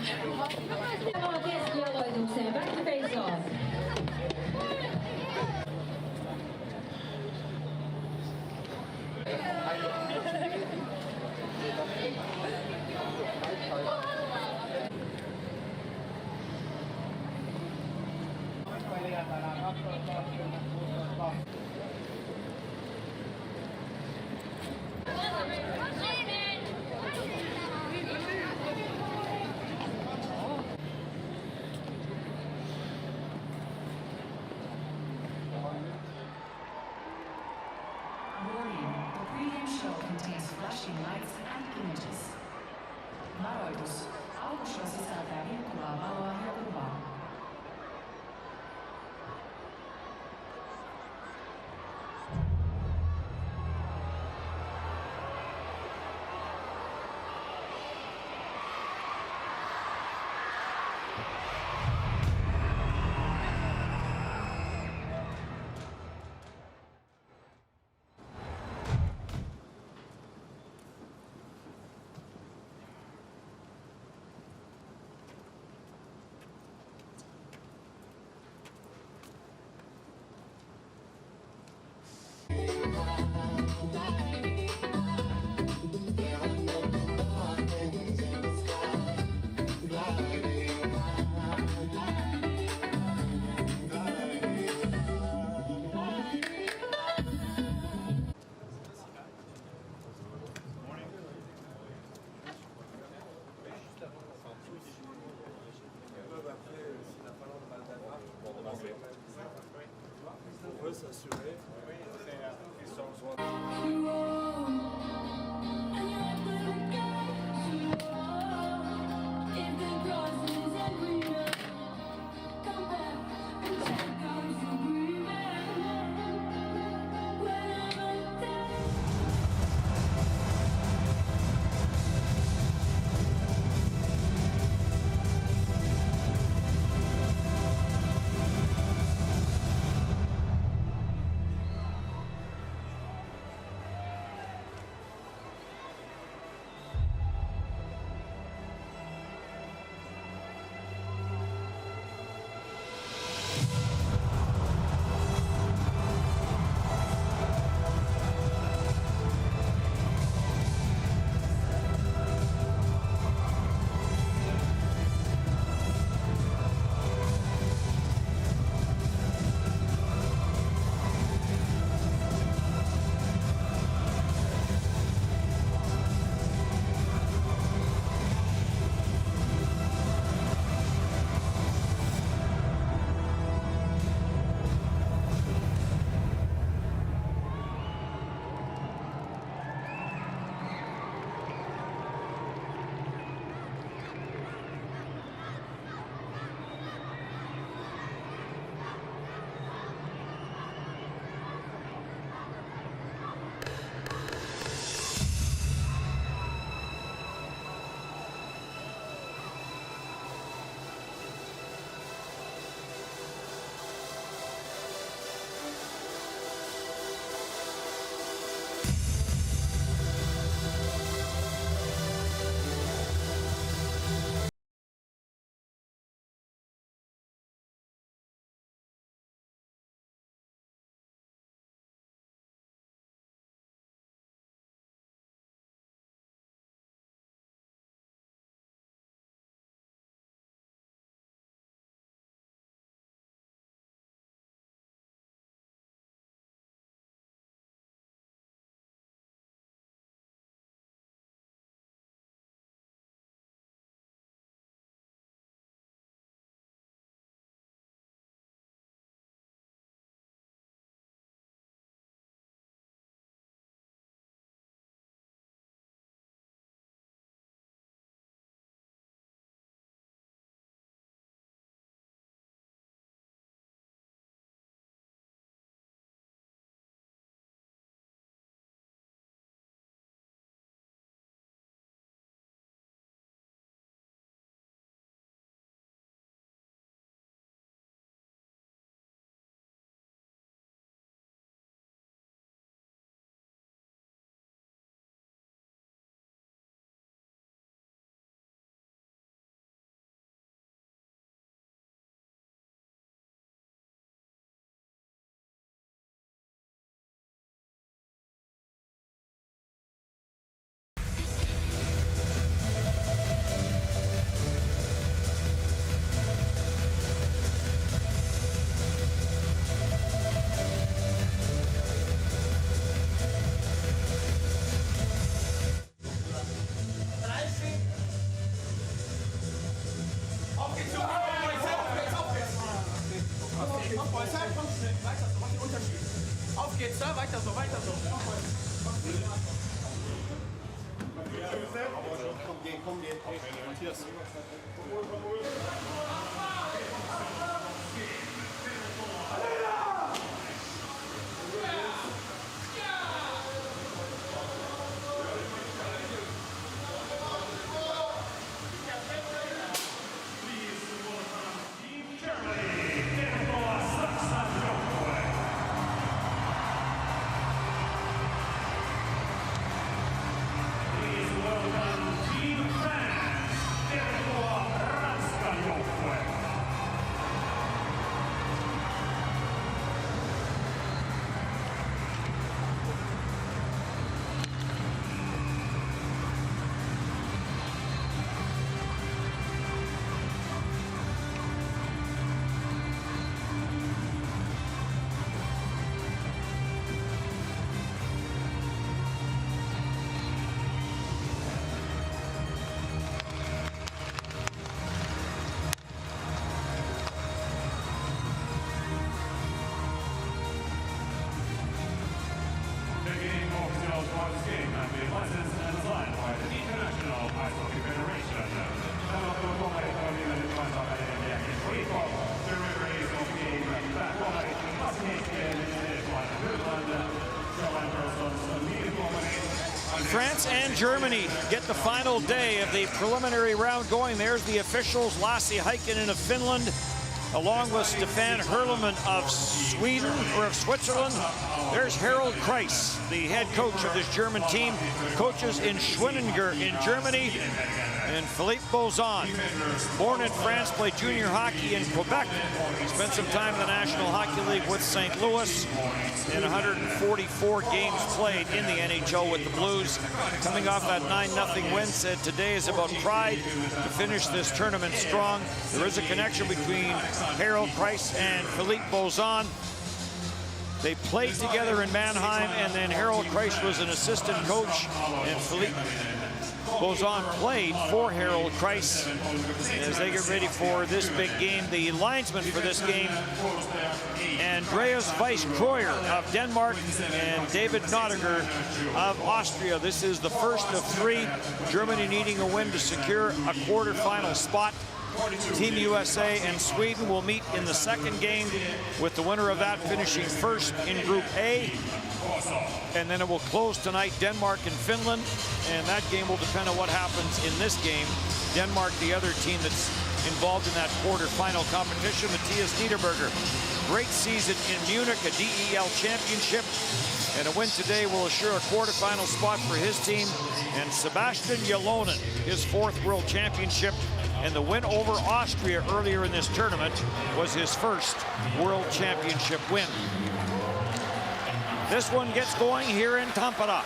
A kezdőalajdunk szem, back to face off. Weiter so, was ist der Unterschied? Auf geht's, da, weiter so, weiter so. Komm, geh. Matthias. France and Germany get the final day of the preliminary round going. There's the officials, Lasse Heikkinen of Finland, along with Stefan Herleman of Sweden, or of Switzerland. There's Harald Kreis, the head coach of this German team, coaches in Schwenninger in Germany. And Philippe Bozan, born in France, played junior hockey in Quebec, spent some time in the National Hockey League with St. Louis, and 144 games played in the NHL with the Blues. Coming off that 9-0 win, said today is about pride to finish this tournament strong. There is a connection between Harald Kreis and Philippe Bozan. They played together in Mannheim, and then Harald Kreis was an assistant coach, and Philippe Bozan played for Harald Kreis as they get ready for this big game. The linesman for this game, Andreas Weiss-Kreuer of Denmark and David Nottiger of Austria. This is the first of three. Germany needing a win to secure a quarterfinal spot. Team USA and Sweden will meet in the second game, with the winner of that finishing first in Group A. And then it will close tonight, Denmark and Finland, and that game will depend on what happens in this game. Denmark, the other team that's involved in that quarterfinal competition. Matthias Niederberger, great season in Munich, a DEL championship, and a win today will assure a quarterfinal spot for his team. And Sebastian Yalonen, his fourth world championship, and the win over Austria earlier in this tournament was his first world championship win. This one gets going here in Tampere.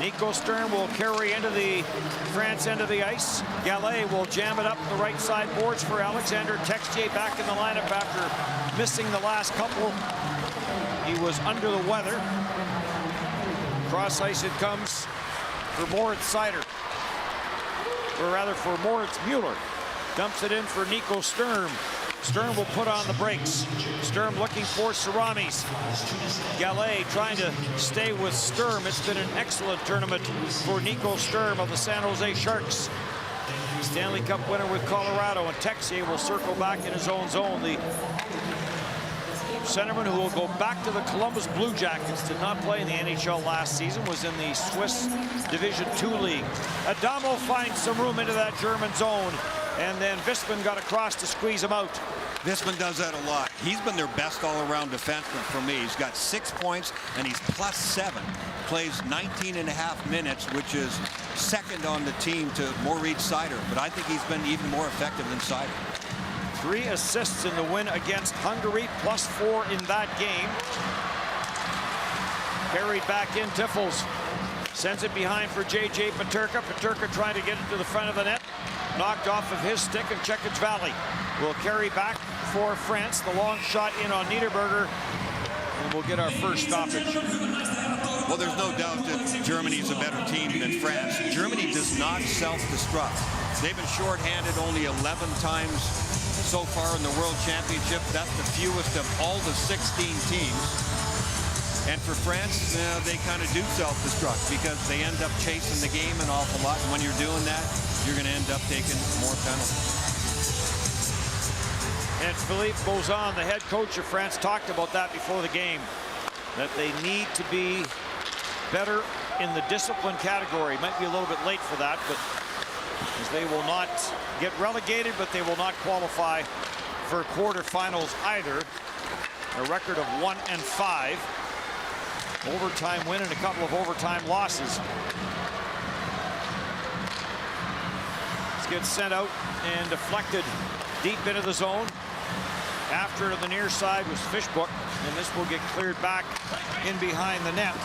Nico Stern will carry into the France end of the ice. Gallet will jam it up the right side boards for Alexander Texier, back in the lineup after missing the last couple. He was under the weather. Cross ice it comes for Moritz Seider, or rather for Moritz Mueller. Dumps it in for Nico Sturm. Sturm will put on the brakes. Sturm looking for Saramis. Gallet trying to stay with Sturm. It's been an excellent tournament for Nico Sturm of the San Jose Sharks. Stanley Cup winner with Colorado, and Texier will circle back in his own zone. The centerman who will go back to the Columbus Blue Jackets, did not play in the NHL last season, was in the Swiss Division II League. Adamo finds some room into that German zone, and then Wisman got across to squeeze him out. Wisman does that a lot. He's been their best all-around defenseman for me. He's got 6 points, and he's +7. Plays 19.5 minutes, which is second on the team to Moritz Seider. But I think he's been even more effective than Seider. 3 assists in the win against Hungary, +4 in that game. Carried back in, Tiffels sends it behind for J.J. Peterka. Peterka trying to get it to the front of the net. Knocked off of his stick, and Czekic Valley will carry back for France. The long shot in on Niederberger, and we'll get our first stoppage. Well, there's no doubt that Germany is a better team than France. Germany does not self-destruct. They've been shorthanded only 11 times so far in the World Championship. That's the fewest of all the 16 teams. And for France, they kind of do self-destruct because they end up chasing the game an awful lot. And when you're doing that, you're going to end up taking more penalties. And Philippe Bozan, the head coach of France, talked about that before the game, that they need to be better in the discipline category. Might be a little bit late for that, but as they will not get relegated, but they will not qualify for quarterfinals either. A record of 1-5. Overtime win and a couple of overtime losses. This gets sent out and deflected deep into the zone. After it on the near side was Fishbook, and this will get cleared back in behind the net.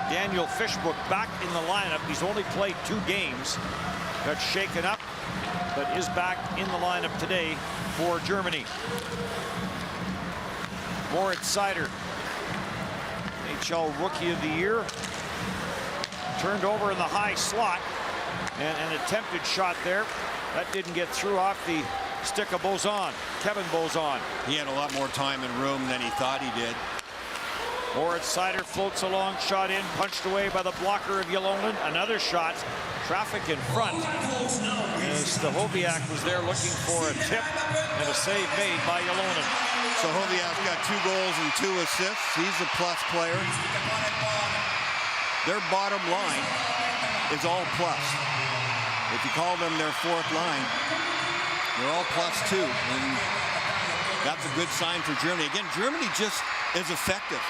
Daniel Fishbook back in the lineup. He's only played 2 games. Got shaken up, but is back in the lineup today for Germany. Moritz Seider, NHL Rookie of the Year. Turned over in the high slot, and an attempted shot there. That didn't get through off the stick of Bozan, Kevin Bozan. He had a lot more time and room than he thought he did. Moritz Seider floats a long shot in, punched away by the blocker of Ylonen. Another shot, traffic in front. Stahoviak was there looking for a tip and a save made by Ylonen. Stahoviak's got 2 goals and 2 assists. He's a plus player. Their bottom line is all plus. If you call them their 4th line, they're all +2, and that's a good sign for Germany. Again, Germany just is effective.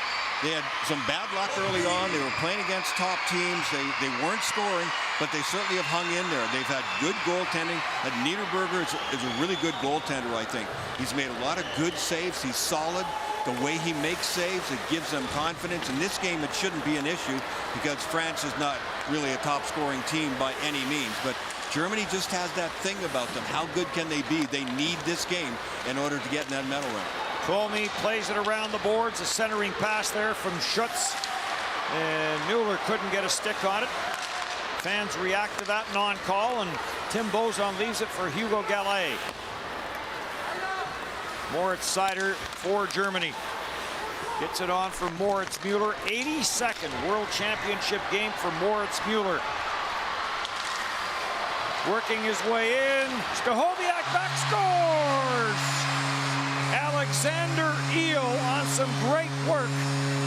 They had some bad luck early on. They were playing against top teams. They weren't scoring, but they certainly have hung in there. They've had good goaltending. Niederberger is a really good goaltender, I think. He's made a lot of good saves. He's solid. The way he makes saves, it gives them confidence. In this game, it shouldn't be an issue because France is not really a top-scoring team by any means. But Germany just has that thing about them. How good can they be? They need this game in order to get in that medal round. Comey plays it around the boards. A centering pass there from Schutz. And Mueller couldn't get a stick on it. Fans react to that non-call, and Tim Bozan leaves it for Hugo Gallet. Moritz Seider for Germany. Gets it on for Moritz Mueller. 82nd World Championship game for Moritz Mueller. Working his way in. Stahoviak back scores! Alexander Eel on some great work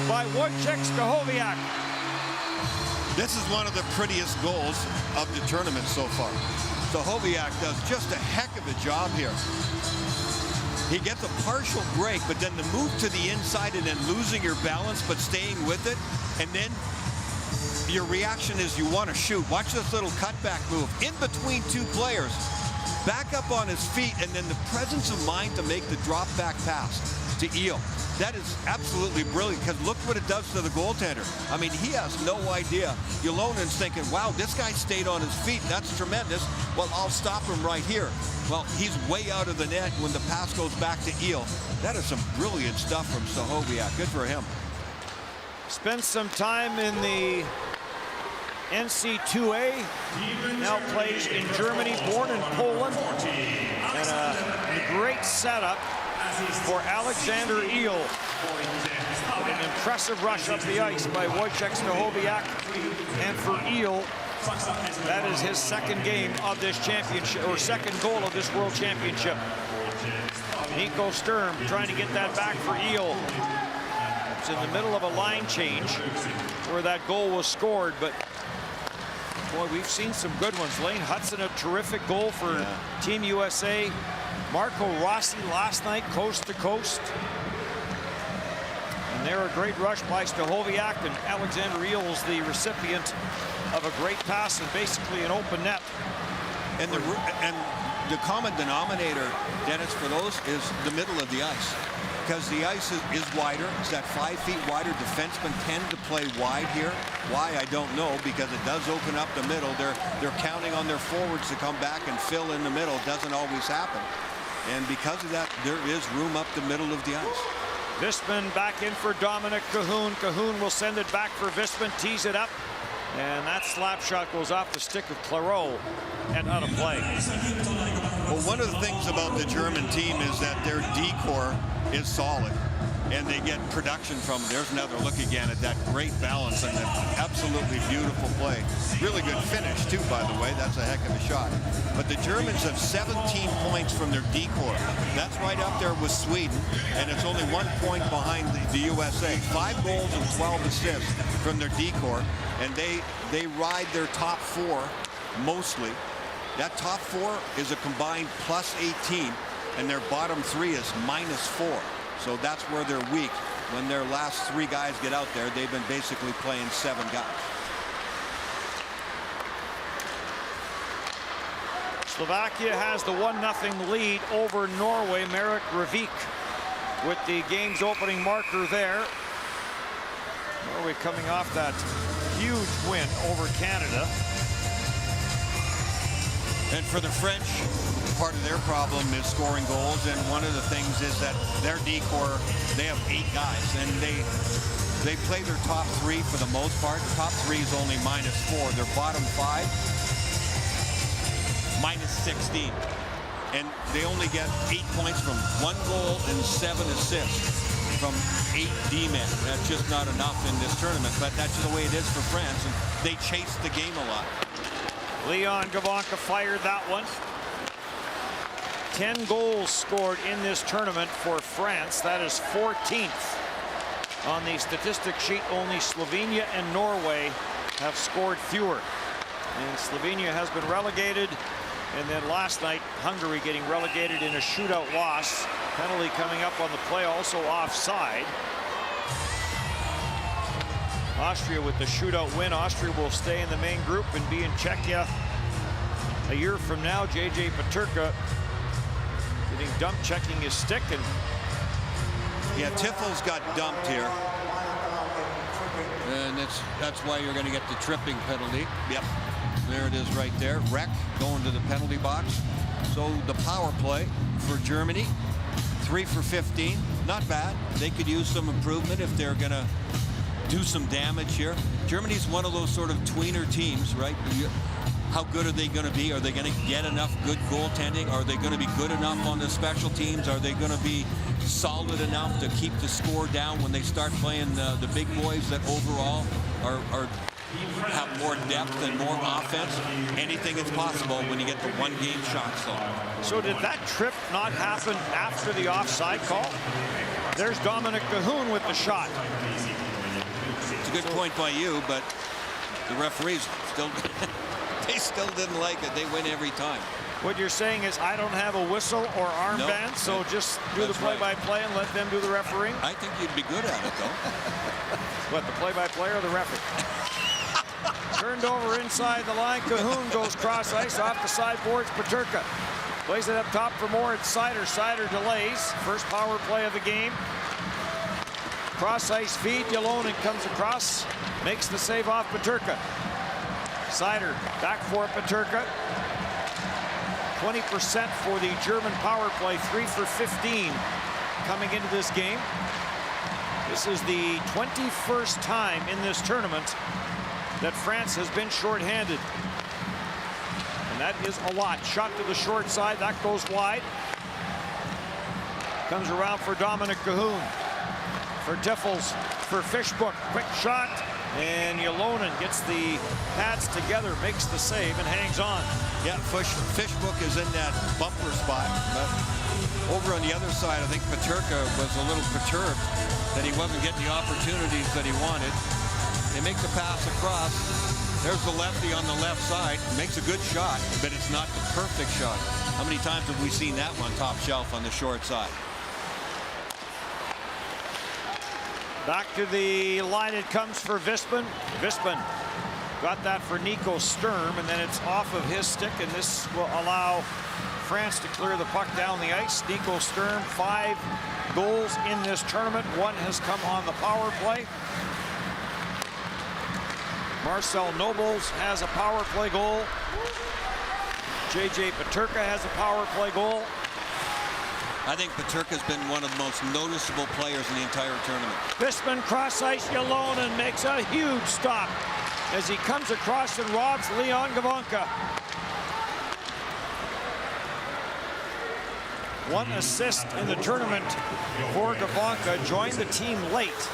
by Wojciech Stahoviak. This is one of the prettiest goals of the tournament so far. Stahoviak does just a heck of a job here. He gets a partial break, but then the move to the inside and then losing your balance but staying with it, and then your reaction is you want to shoot. Watch this little cutback move in between 2 players. Back up on his feet, and then the presence of mind to make the drop back pass to Eel. That is absolutely brilliant, because look what it does to the goaltender. I mean, he has no idea. Ylonen's thinking, wow, this guy stayed on his feet. That's tremendous. Well, I'll stop him right here. Well, he's way out of the net when the pass goes back to Eel. That is some brilliant stuff from Stahoviak. Good for him. Spent some time in the NC2A, now plays in Germany, born in Poland, and a great setup for Alexander Eel. An impressive rush up the ice by Wojciech Stahoviak, and for Eel, that is his 2nd game of this championship, or 2nd goal of this World Championship. Nico Sturm trying to get that back for Eel. It's in the middle of a line change where that goal was scored, but boy, we've seen some good ones. Lane Hudson, a terrific goal for Team USA. Marco Rossi last night, coast to coast. And there a great rush by Stahoviak, and Alexander Eel is the recipient of a great pass and basically an open net. And the common denominator, Dennis, for those is the middle of the ice. Because the ice is wider. It's that 5 feet wider. Defensemen tend to play wide here. Why, I don't know, because it does open up the middle. They're counting on their forwards to come back and fill in the middle. It doesn't always happen. And because of that, there is room up the middle of the ice. Visman back in for Dominic Cahoon. Cahoon will send it back for Visman, tees it up. And that slap shot goes off the stick of Clairot and out of play. Well, one of the things about the German team is that their D-core is solid, and they get production from it. There's another look again at that great balance and an absolutely beautiful play. Really good finish, too, by the way. That's a heck of a shot. But the Germans have 17 points from their D-core. That's right up there with Sweden, and it's only 1 point behind the USA. 5 goals and 12 assists from their D-core, and they ride their top 4 mostly. That top 4 is a combined plus 18, and their bottom 3 is minus 4. So that's where they're weak. When their last 3 guys get out there, they've been basically playing 7 guys. Slovakia has the 1-0 lead over Norway. Marek Ravik with the game's opening marker there. Norway coming off that huge win over Canada. And for the French, part of their problem is scoring goals, and one of the things is that their D-core, they have 8 guys, and they play their top 3 for the most part. The top 3 is only minus 4. Their bottom 5, minus 16. And they only get 8 points from 1 goal and 7 assists from 8 D-men. That's just not enough in this tournament, but that's the way it is for France, and they chase the game a lot. Leon Gavanka fired that one. 10 goals scored in this tournament for France. That is 14th on the statistic sheet. Only Slovenia and Norway have scored fewer. And Slovenia has been relegated. And then last night, Hungary getting relegated in a shootout loss. Penalty coming up on the play, also offside. Austria with the shootout win. Austria will stay in the main group and be in Czechia a year from now. JJ Peterka getting dumped, checking his stick, and yeah, Tiffel's got dumped here, and that's why you're going to get the tripping penalty. Yep, there it is right there. Reck going to the penalty box. So the power play for Germany, 3 for 15, not bad. They could use some improvement if they're going to do some damage here. Germany's one of those sort of tweener teams, right? How good are they going to be? Are they going to get enough good goaltending? Are they going to be good enough on the special teams? Are they going to be solid enough to keep the score down when they start playing the big boys that overall have more depth and more offense? Anything is possible when you get the 1-game shots, though. So did that trip not happen after the offside call? There's Dominic Cahoon with the shot. It's a good point by you, but the referees still they still didn't like it. They win every time. What you're saying is I don't have a whistle or armband, nope, so just do the play-by-play and let them do the refereeing? I think you'd be good at it, though. What, the play-by-play or the referee? Turned over inside the line. Cahoon goes cross ice off the sideboards. Peterka plays it up top for more. It's Seider. Seider delays. First power play of the game. Cross ice feed. Ylonen comes across. Makes the save off Peterka. Seider back for Peterka. 20% for the German power play. 3 for 15 coming into this game. This is the 21st time in this tournament that France has been shorthanded. And that is a lot. Shot to the short side. That goes wide. Comes around for Dominic Cahoon. For Tiffels. For Fishbook. Quick shot. And Ylonen gets the pads together, makes the save, and hangs on. Yeah, Fishbook is in that bumper spot. But over on the other side, I think Peterka was a little perturbed that he wasn't getting the opportunities that he wanted. They make the pass across. There's the lefty on the left side. Makes a good shot, but it's not the perfect shot. How many times have we seen that one top shelf on the short side? Back to the line it comes for Vispan. Vispan got that for Nico Sturm, and then it's off of his stick, and this will allow France to clear the puck down the ice. Nico Sturm, 5 goals in this tournament. 1 has come on the power play. Marcel Nobles has a power play goal. JJ Peterka has a power play goal. I think Peterka's been one of the most noticeable players in the entire tournament. Vispan cross ice. Ylonen makes a huge stop. as he comes across and robs Leon Gavanka. One assist in the tournament for Gavanka. Joined the team late,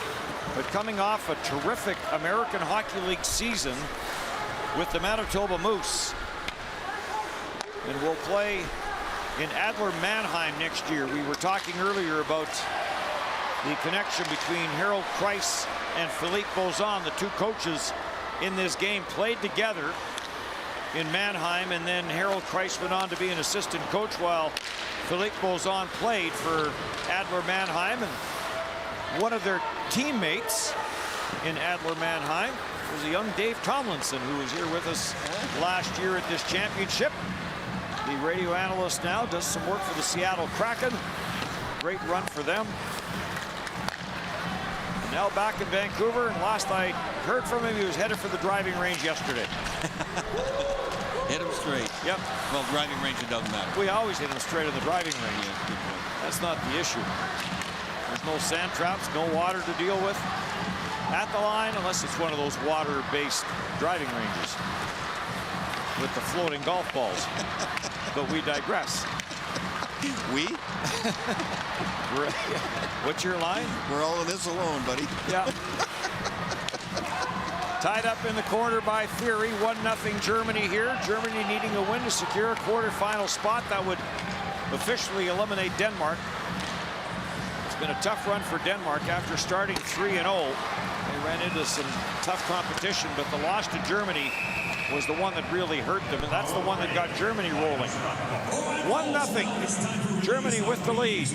but coming off a terrific American Hockey League season with the Manitoba Moose. And will play in Adler Mannheim next year. We were talking earlier about the connection between Harold Kreis and Philippe Bozan. The two coaches in this game played together in Mannheim, and then Harold Kreis went on to be an assistant coach while Philippe Bozan played for Adler Mannheim. And one of their teammates in Adler Mannheim was a young Dave Tomlinson, who was here with us last year at this championship. The radio analyst now does some work for the Seattle Kraken. Great run for them. And now back in Vancouver, and last I heard from him, he was headed for the driving range yesterday. Hit him straight. Yep. Well, driving range, it doesn't matter. We always hit him straight at the driving range. Yeah, good point. That's not the issue. There's no sand traps, no water to deal with at the line, unless it's one of those water-based driving ranges with the floating golf balls. But we digress. We? What's your line? We're all in this alone, buddy. Yeah. Tied up in the corner by Theory. 1-0 Germany here. Germany needing a win to secure a quarterfinal spot that would officially eliminate Denmark. It's been a tough run for Denmark after starting 3-0. They ran into some tough competition, but the loss to Germany was the one that really hurt them, and that's the one that got Germany rolling. 1-0. Germany with the lead.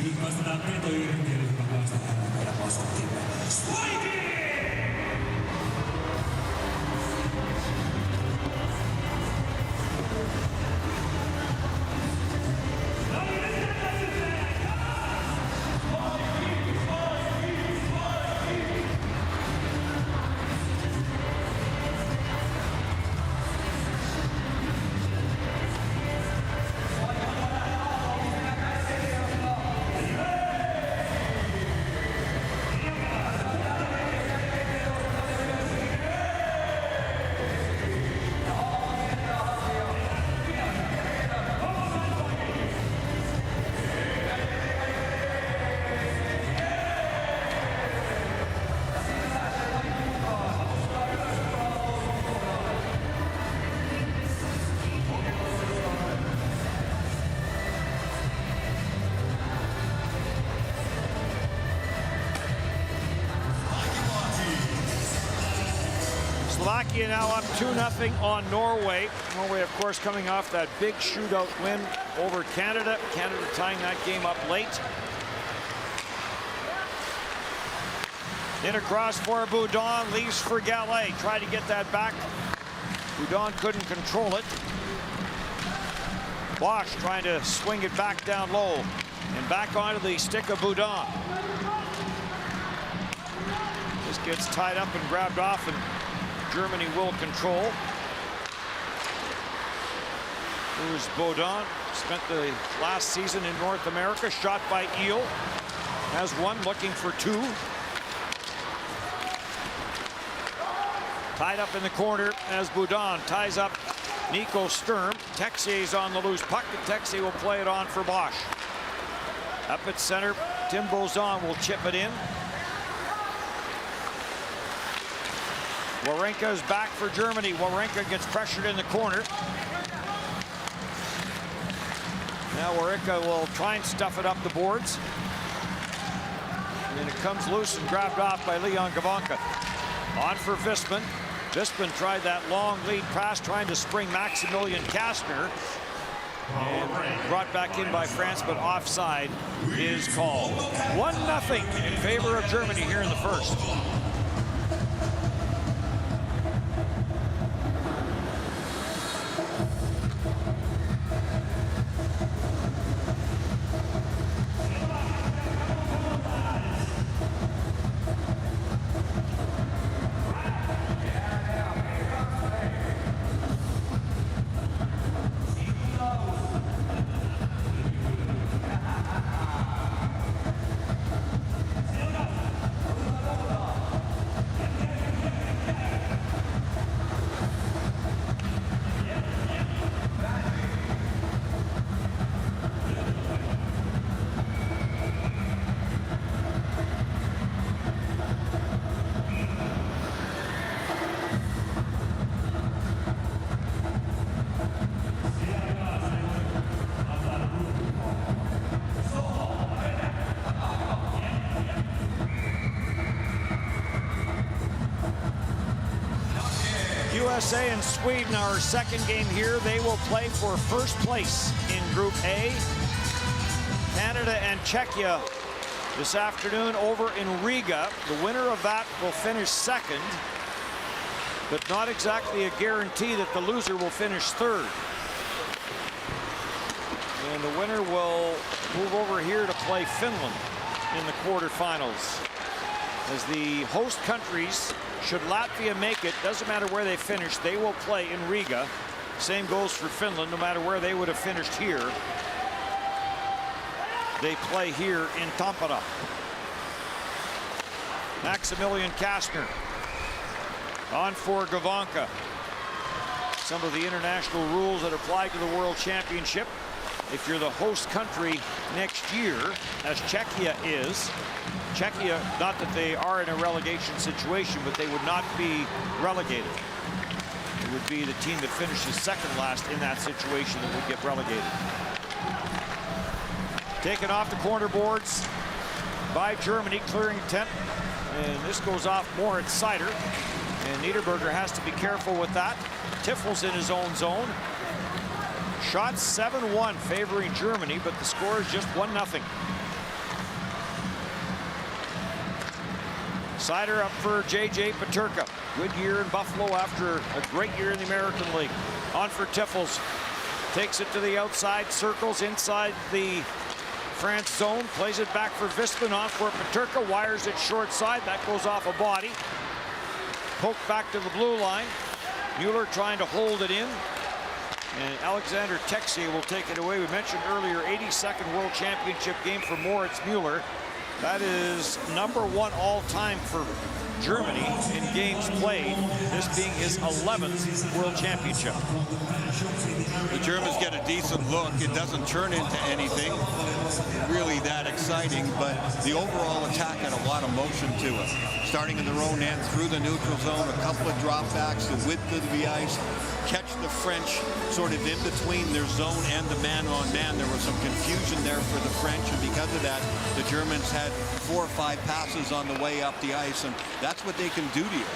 Slovakia now up 2-0 on Norway. Norway, of course, coming off that big shootout win over Canada. Canada tying that game up late. In across for Boudon, leaves for Gallet. Tried to get that back. Boudon couldn't control it. Bosch trying to swing it back down low and back onto the stick of Boudon. This gets tied up and grabbed off, and Germany will control. Here's Boudon. Spent the last season in North America. Shot by Eel. Has one, looking for two. Tied up in the corner as Boudon ties up Nico Sturm. Texier's on the loose puck, and Texier will play it on for Bosch. Up at center, Tim Bozan will chip it in. Wawrinka is back for Germany. Wawrinka gets pressured in the corner. Now Wawrinka will try and stuff it up the boards. And it comes loose and grabbed off by Leon Gavanka. On for Visman. Visman tried that long lead pass, trying to spring Maximilian Kastner. And brought back in by France, but offside is called. 1-0 in favor of Germany here in the first. USA and Sweden, our second game here. They will play for first place in Group A. Canada and Czechia this afternoon over in Riga. The winner of that will finish second, but not exactly a guarantee that the loser will finish third. And the winner will move over here to play Finland in the quarterfinals. As the host countries, should Latvia make it, doesn't matter where they finish, they will play in Riga. Same goes for Finland, no matter where they would have finished here. They play here in Tampere. Maximilian Kastner on for Gavanka. Some of the international rules that apply to the World Championship. If you're the host country next year, as Czechia is, Czechia, not that they are in a relegation situation, but they would not be relegated. It would be the team that finishes second last in that situation that would get relegated. Taken off the corner boards by Germany, clearing 10. And this goes off more at Sider. And Niederberger has to be careful with that. Tiffel's in his own zone. Shot 7-1 favoring Germany, but the score is just 1-0. Sider up for J.J. Peterka. Good year in Buffalo after a great year in the American League. On for Tiffel's. Takes it to the outside, circles inside the France zone, plays it back for Wisman. On for Peterka, wires it short side. That goes off a body. Poked back to the blue line. Mueller trying to hold it in. And Alexander Texier will take it away. We mentioned earlier, 82nd World Championship game for Moritz Mueller. That is #1 all-time for Germany in games played, this being his 11th World Championship. The Germans get a decent look. It doesn't turn into anything really that exciting, but the overall attack had a lot of motion to it. Starting in their own end, through the neutral zone, a couple of dropbacks, the width of the ice, catch the French sort of in between their zone and the man-on-man. There was some confusion there for the French, and because of that, the Germans had 4 or 5 passes on the way up the ice, and that's what they can do to you.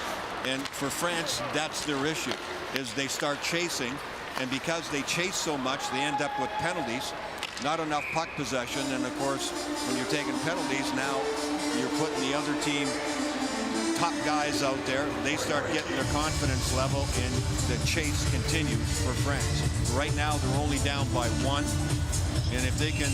And for France, that's their issue, is they start chasing, and because they chase so much, they end up with penalties, not enough puck possession, and of course, when you're taking penalties, now you're putting the other team top guys out there. They start getting their confidence level, and the chase continues for France. Right now, they're only down by 1, and if they can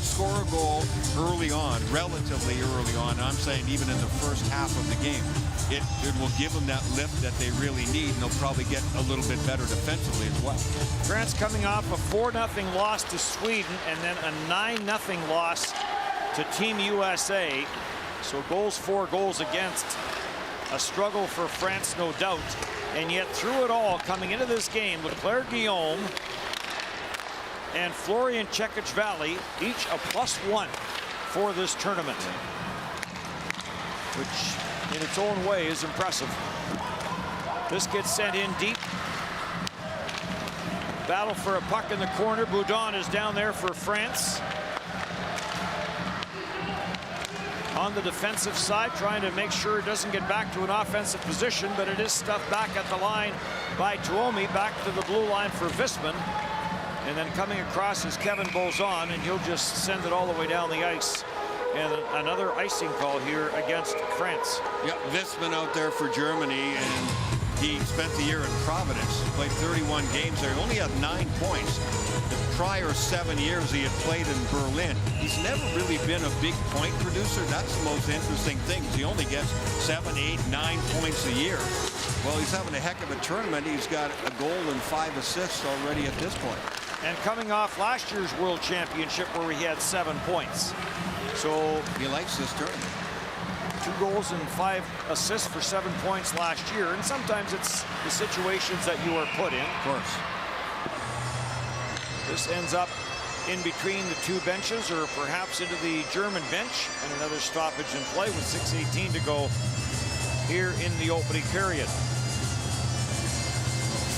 score a goal early on, relatively early on, I'm saying even in the first half of the game, it will give them that lift that they really need, and they'll probably get a little bit better defensively as well. France coming off a 4-0 loss to Sweden and then a 9-0 loss to Team USA. So goals for, goals against. A struggle for France, no doubt. And yet through it all, coming into this game, Leclerc-Guillaume and Florian Cekic-Valley, each a +1 for this tournament, which in its own way is impressive. This gets sent in deep. Battle for a puck in the corner. Boudon is down there for France. On the defensive side, trying to make sure it doesn't get back to an offensive position, but it is stuffed back at the line by Tuomi. Back to the blue line for Wisman. And then coming across is Kevin Bozon, and he'll just send it all the way down the ice. And another icing call here against France. Yeah, Wisman out there for Germany, and he spent the year in Providence. Played 31 games there. He only had 9 points. The prior 7 years he had played in Berlin. He's never really been a big point producer. That's the most interesting thing. He only gets 7, 8, 9 points a year. Well, he's having a heck of a tournament. He's got a goal and 5 assists already at this point. And coming off last year's World Championship where he had 7 points. So he likes this tournament. 2 goals and 5 assists for 7 points last year. And sometimes it's the situations that you are put in. Of course. This ends up in between the 2 benches, or perhaps into the German bench, and another stoppage in play with 6:18 to go here in the opening period.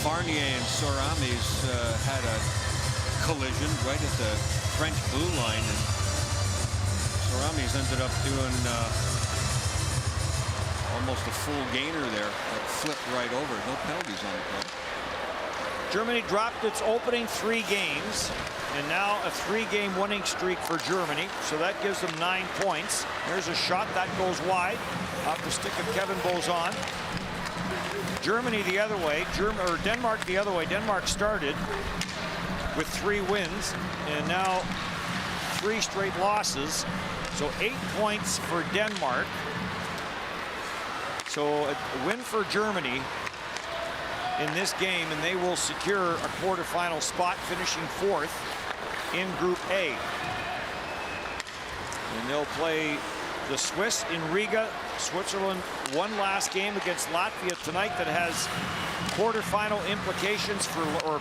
Fournier and Soramis had a collision right at the French blue line, and Soramis ended up doing almost a full gainer there. That flipped right over. No penalties on the play. Germany dropped its opening 3 games, and now a 3-game winning streak for Germany. So that gives them 9 points. There's a shot that goes wide off the stick of Kevin Bozon. Germany the other way, Denmark the other way. Denmark started with 3 wins and now 3 straight losses. So 8 points for Denmark. So a win for Germany in this game, and they will secure a quarterfinal spot, finishing 4th in Group A. And they'll play the Swiss in Riga. Switzerland one last game against Latvia tonight that has quarterfinal implications for, or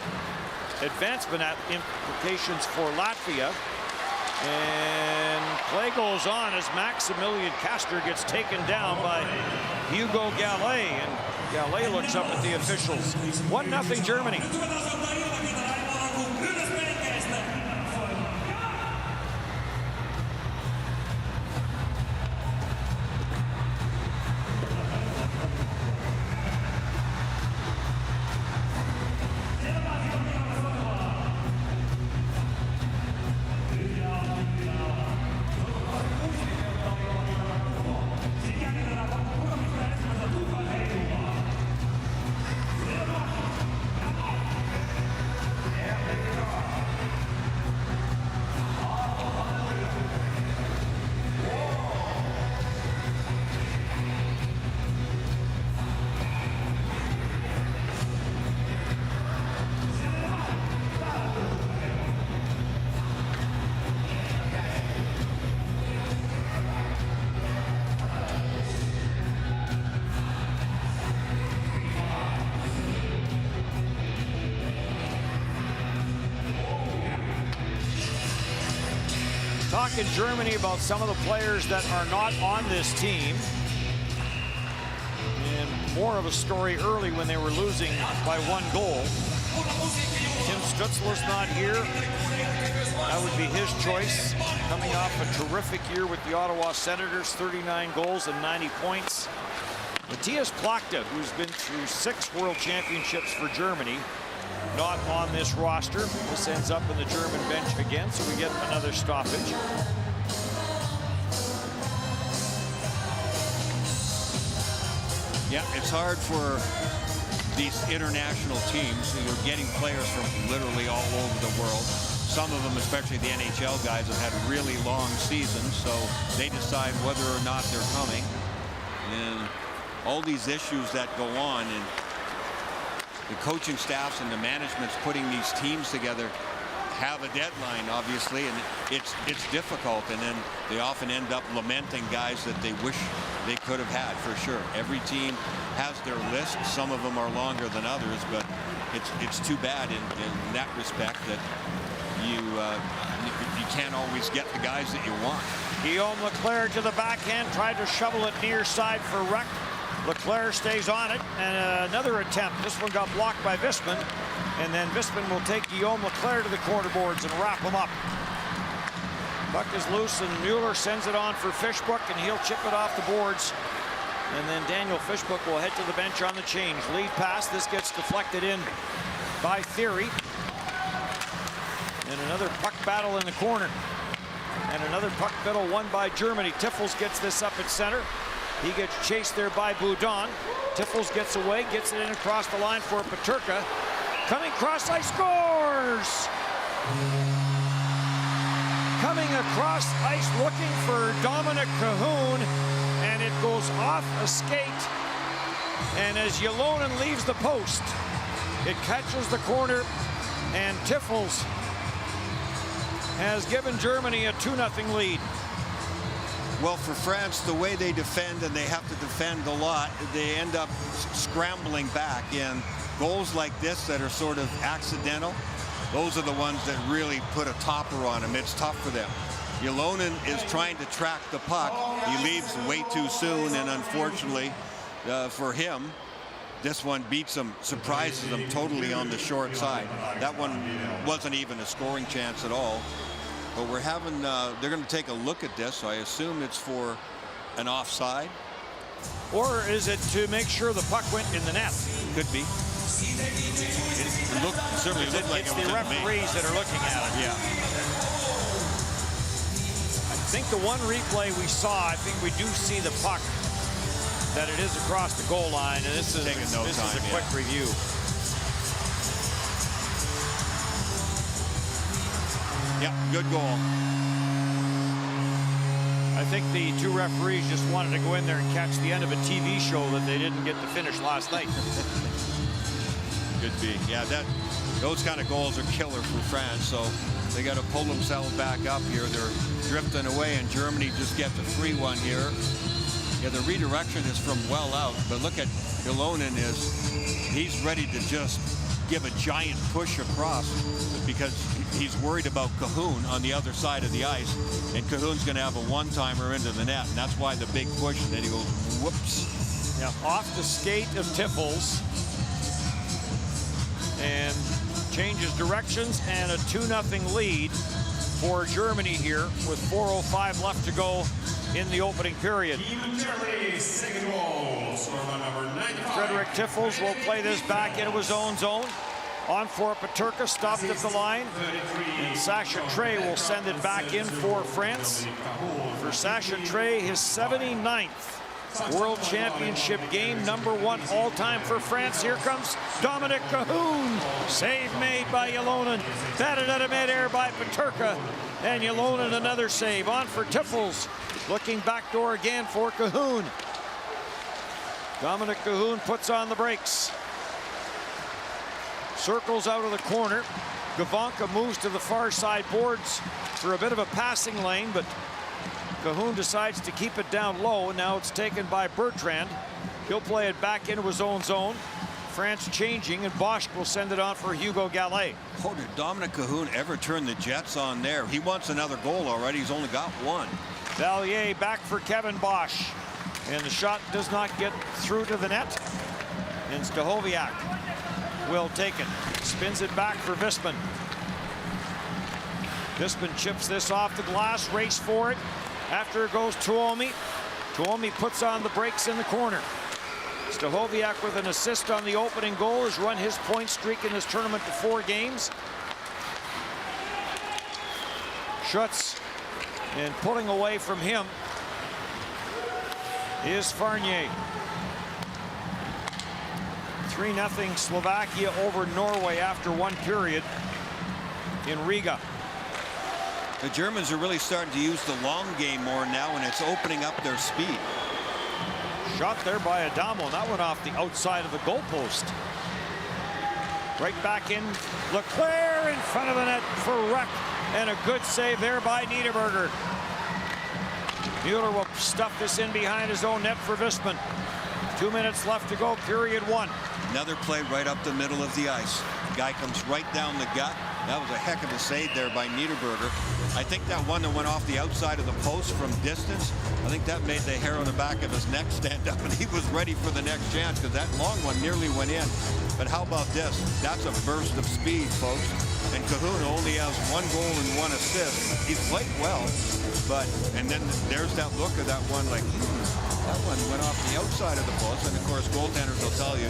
advancement implications for Latvia. And play goes on as Maximilian Castor gets taken down by Hugo Gallet, and Gallet looks up at the officials. 1-0 Germany. Talk in Germany about some of the players that are not on this team. And more of a story early when they were losing by 1 goal. Tim Stützle's not here. That would be his choice. Coming off a terrific year with the Ottawa Senators, 39 goals and 90 points. Matthias Plachta, who's been through 6 World Championships for Germany, not on this roster. This ends up in the German bench again, so we get another stoppage. Yeah, it's hard for these international teams. You're getting players from literally all over the world. Some of them, especially the NHL guys, have had really long seasons, so they decide whether or not they're coming. And all these issues that go on, and the coaching staffs and the management's putting these teams together have a deadline, obviously, and it's difficult, and then they often end up lamenting guys that they wish they could have had, for sure. Every team has their list. Some of them are longer than others, but it's too bad in that respect that you can't always get the guys that you want. Guillaume Leclerc to the backhand, tried to shovel it near side for Ruck. Leclerc stays on it, and another attempt. This one got blocked by Visman, and then Visman will take Guillaume Leclerc to the corner boards and wrap him up. Puck is loose, and Mueller sends it on for Fishbrook, and he'll chip it off the boards. And then Daniel Fishbrook will head to the bench on the change. Lead pass. This gets deflected in by Theory. And another puck battle in the corner. And another puck battle won by Germany. Tiffels gets this up at center. He gets chased there by Boudon. Tiffels gets away, gets it in across the line for Peterka. Coming cross ice, scores! Coming across ice looking for Dominic Cahoon, and it goes off a skate. And as Ylonen leaves the post, it catches the corner, and Tiffels has given Germany a 2-0 lead. Well, for France, the way they defend, and they have to defend a lot, they end up scrambling back. And goals like this that are sort of accidental, those are the ones that really put a topper on them. It's tough for them. Ylonen is trying to track the puck. He leaves way too soon, and unfortunately for him, this one beats him, surprises him totally on the short side. That one wasn't even a scoring chance at all. But we're having, they're going to take a look at this. So I assume it's for an offside. Or is it to make sure the puck went in the net? Could be. It certainly looked like it's it was the in me. referees that are looking at it. Yeah. I think the one replay we saw, I think we do see the puck, that it is across the goal line, and this is a quick review. Yep, good goal. I think the two referees just wanted to go in there and catch the end of a TV show that they didn't get to finish last night. Could be. Yeah, those kind of goals are killer for France, so they got to pull themselves back up here. They're drifting away, and Germany just gets a free one here. Yeah, the redirection is from well out, but look at Ilonen he's ready to just give a giant push across because he's worried about Cahoon on the other side of the ice, and Cahoon's going to have a one-timer into the net, and that's why the big push, and then he goes, whoops. Yeah, off the skate of Tiffels, and changes directions, and a 2-0 lead for Germany here with 4:05 left to go in the opening period. Frederick Tiffels will play this back into his own zone. On for Peterka, stopped at the line. And Sacha Trey will send it back in for France. For Sacha Trey, his 79th World Championship game, #1 all-time for France. Here comes Dominic Cahoon. Save made by Ilonen. Batted out of midair by Peterka. And Ilonen another save. On for Tiffels. Looking backdoor again for Cahoon. Dominic Cahoon puts on the brakes. Circles out of the corner. Gavanka moves to the far side boards for a bit of a passing lane, but Cahoon decides to keep it down low. Now it's taken by Bertrand. He'll play it back into his own zone. France changing, and Bosch will send it on for Hugo Gallet. Oh, did Dominic Cahoon ever turn the Jets on there? He wants another goal already. He's only got one. Valier back for Kevin Bosch. And the shot does not get through to the net. And Stahoviak will take it. Spins it back for Visman. Visman chips this off the glass, race for it. After it goes Tuomi. Tuomi puts on the brakes in the corner. Stahoviak with an assist on the opening goal has run his point streak in this tournament to 4 games. Schutz, and pulling away from him is Farnier. 3-0 Slovakia over Norway after 1 period in Riga. The Germans are really starting to use the long game more now, and it's opening up their speed. Shot there by Adamo, and that went off the outside of the goalpost. Right back in, Leclerc in front of the net for Ruck, and a good save there by Niederberger. Mueller will stuff this in behind his own net for Visman. 2 minutes left to go, period 1. Another play right up the middle of the ice. The guy comes right down the gut. That was a heck of a save there by Niederberger. I think that one that went off the outside of the post from distance, I think that made the hair on the back of his neck stand up, and he was ready for the next chance because that long one nearly went in. But how about this? That's a burst of speed, folks. And Cahoon only has 1 goal and 1 assist. He's played well, and then there's that look of that one, like, that one went off the outside of the post, and of course goaltenders will tell you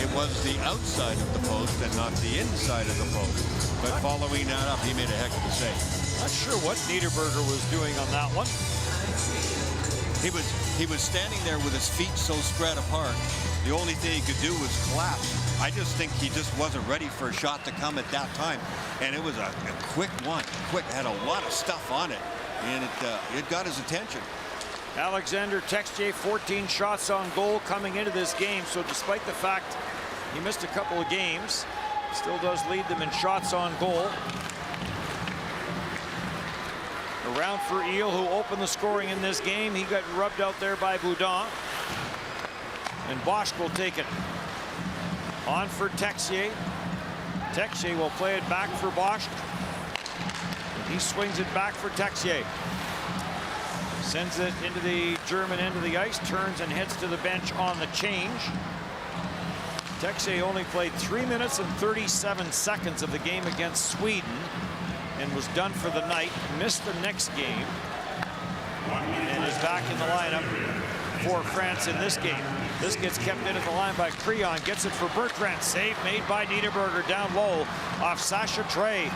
it was the outside of the post and not the inside of the post. But following that up, he made a heck of a save. Not sure what Niederberger was doing on that one. He was standing there with his feet so spread apart. The only thing he could do was collapse. I just think he just wasn't ready for a shot to come at that time. And it was a quick one. Quick, had a lot of stuff on it, and it got his attention. Alexander Texier, 14 shots on goal coming into this game. So despite the fact he missed a couple of games, still does lead them in shots on goal. Around for Eel, who opened the scoring in this game. He got rubbed out there by Boudin. And Bosch will take it. On for Texier. Texier will play it back for Bosch. And he swings it back for Texier. Sends it into the German end of the ice, turns and heads to the bench on the change. Texier only played 3 minutes and 37 seconds of the game against Sweden and was done for the night. Missed the next game and is back in the lineup for France in this game. This gets kept in at the line by Creon, gets it for Bertrand. Save made by Niederberger down low off Sasha Trey.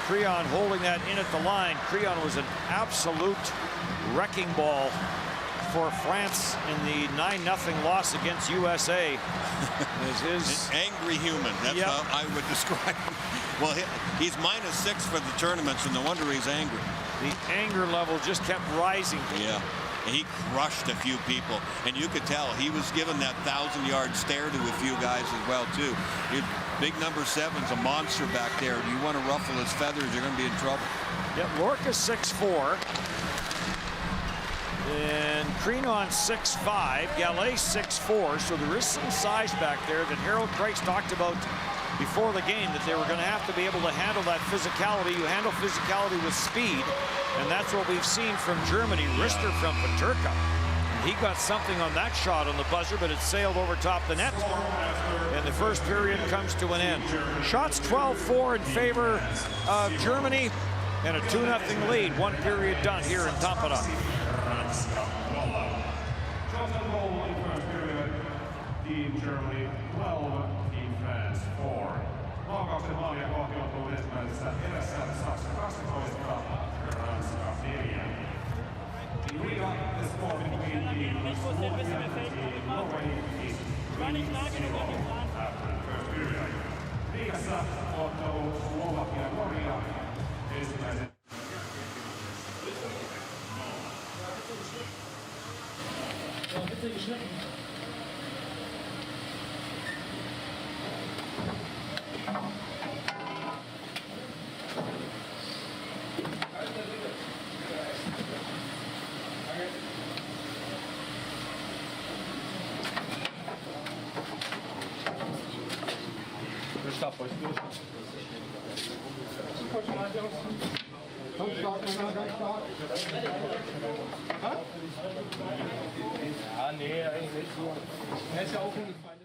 Creon holding that in at the line. Creon was an absolute wrecking ball for France in the 9-0 loss against USA. An angry human, that's how I would describe him. Well, he's -6 for the tournaments, and no wonder he's angry. The anger level just kept rising. Yeah, he crushed a few people, and you could tell he was giving that 1,000-yard stare to a few guys as well, too. Big number 7's a monster back there. You want to ruffle his feathers, you're going to be in trouble. Yeah, Lorca 6'4". And Crenon 6'5", Gallet 6'4", so there is some size back there that Harold Kreitz talked about before the game, that they were going to have to be able to handle that physicality. You handle physicality with speed, and that's what we've seen from Germany. Rister from Peterka. He got something on that shot on the buzzer, but it sailed over top the net. And the first period comes to an end. Shots 12-4 in favor of Germany, and a 2-0 lead. One period done here in Tampere. Team Germany 12, Team France 4. Laukauksen maalia kohti joutuu ensimmäisessä erässä Saksa 12, Ranska 4. In Riga, the score between teams was Norway is 3-0 after the first period. Riigassa ottelu Slovakia-Korea ensimmäisen. Ja, nee, eigentlich nicht so. Er ist ja auch umgefallen.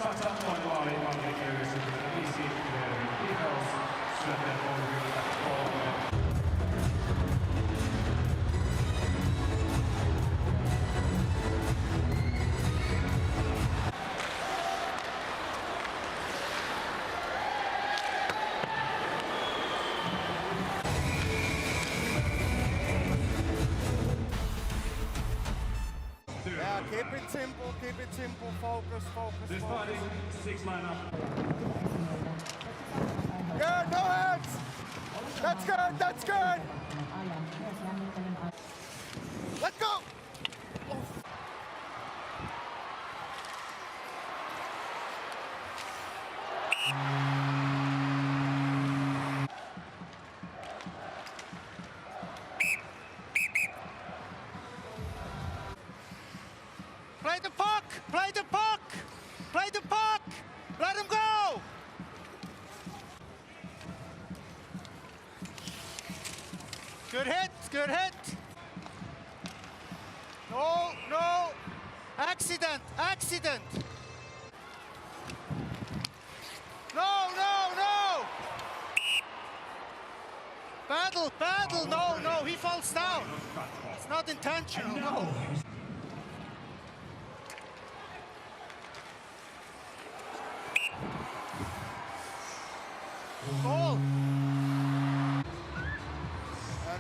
Saksan voimaali vankilköydessä 5 Vihaus syötteen 33. Yeah, keep it simple, focus. This fighting 6 lineup. Yeah, no hands! That's good! Let go! Play the puck! Play the puck! Play the puck! Let him go! Good hit! Good hit! No! Accident! No! Battle! No! He falls down! It's not intentional, no! Goal!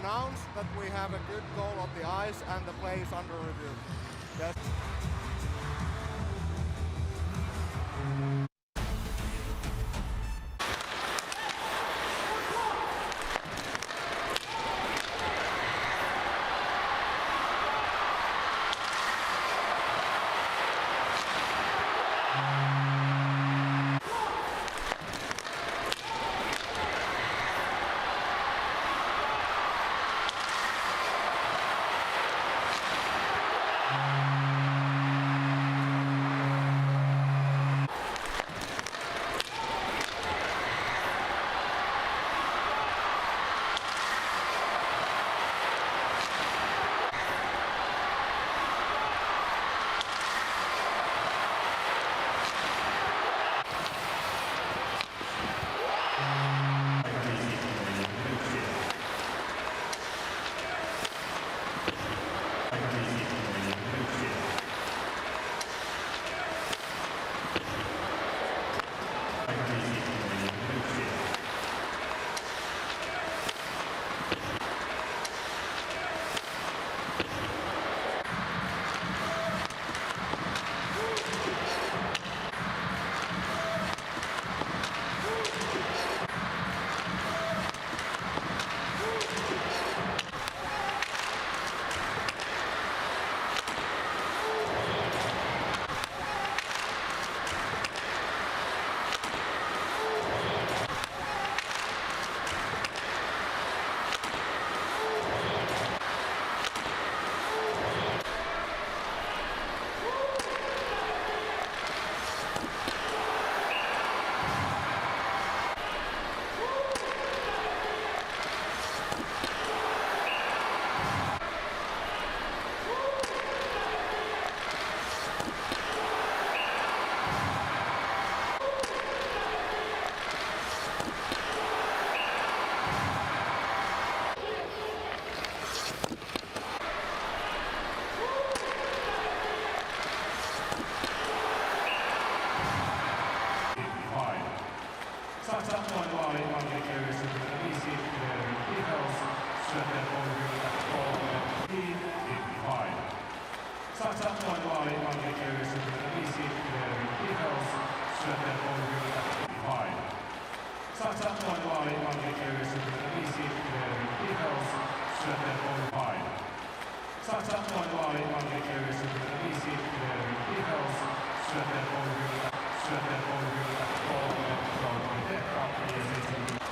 Announce that we have a good goal on the ice and the play is under review. Yes. syötteen polvilla 3-5. Saksan maali Malmö-Köyrissä 5, Pihaus syötteen polvilla 5. Saksan maali Malmö-Köyrissä 5, Pihaus syötteen polvilla 5. Saksan maali Malmö-Köyrissä 5, Pihaus syötteen polvilla 3, Tekka ja 7.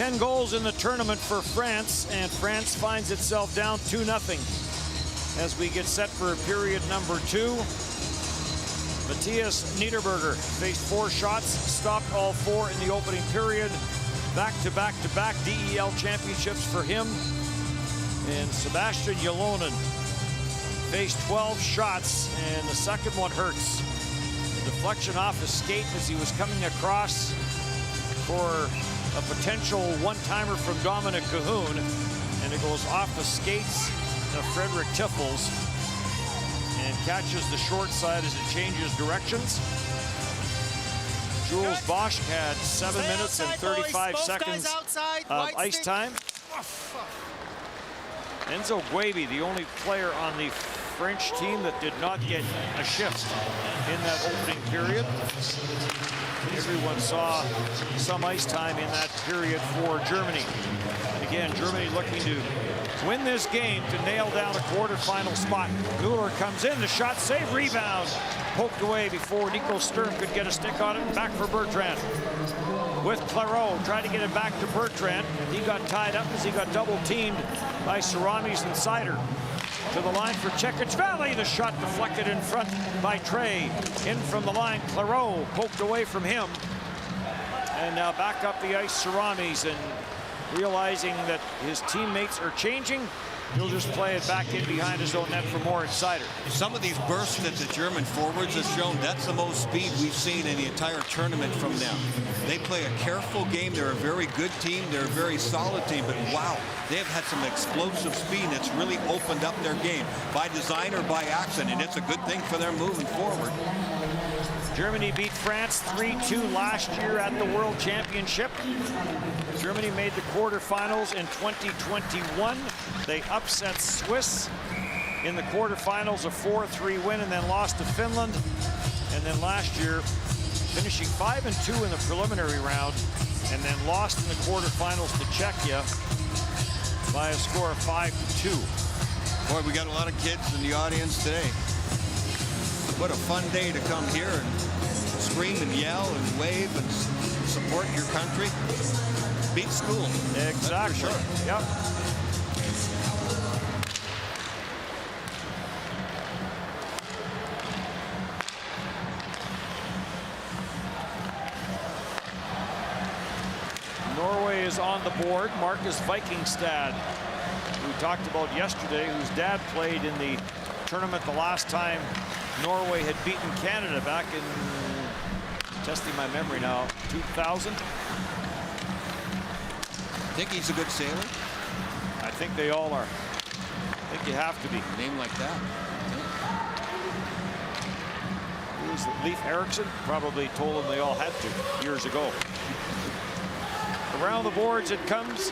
10 goals in the tournament for France, and France finds itself down 2-0 as we get set for period number 2. Matthias Niederberger faced 4 shots, stopped all 4 in the opening period. Back-to-back-to-back DEL championships for him. And Sebastian Yalonen faced 12 shots, and the second one hurts. The deflection off his skate as he was coming across for a potential one-timer from Dominic Cahoon, and it goes off the skates of Frederick Tiffels and catches the short side as it changes directions. Jules Bosch had 7 minutes and 35 seconds of ice time. Enzo Guebi, the only player on the French team that did not get a shift in that opening period. Everyone saw some ice time in that period for Germany. And again, Germany looking to win this game to nail down a quarterfinal spot. Mueller comes in, the shot save, rebound. Poked away before Nico Sturm could get a stick on it, and back for Bertrand. With Clairot, trying to get it back to Bertrand. He got tied up as he got double-teamed by Saramis and Sider. To the line for Cekic Valley. The shot deflected in front by Trey. In from the line, Clairot poked away from him. And now back up the ice, Saramis, and realizing that his teammates are changing, he'll just play it back in behind his own net for more at Sider. Some of these bursts that the German forwards have shown, that's the most speed we've seen in the entire tournament from them. They play a careful game. They're a very good team. They're a very solid team. But wow, they have had some explosive speed that's really opened up their game by design or by accident. And it's a good thing for them moving forward. Germany beat France 3-2 last year at the World Championship. Germany made the quarterfinals in 2021. They upset Swiss in the quarterfinals, a 4-3 win, and then lost to Finland. And then last year, finishing 5-2 in the preliminary round, and then lost in the quarterfinals to Czechia by a score of 5-2. Boy, we got a lot of kids in the audience today. What a fun day to come here and scream and yell and wave and support your country. Beat school. Exactly. Sure. Yep. Norway is on the board. Marcus Vikingstad, who we talked about yesterday, whose dad played in the tournament the last time Norway had beaten Canada back in, testing my memory now, 2000. Think he's a good sailor? I think they all are. I think you have to be. A name like that. Who's Leif Erikson? Probably told them they all had to years ago. Around the boards it comes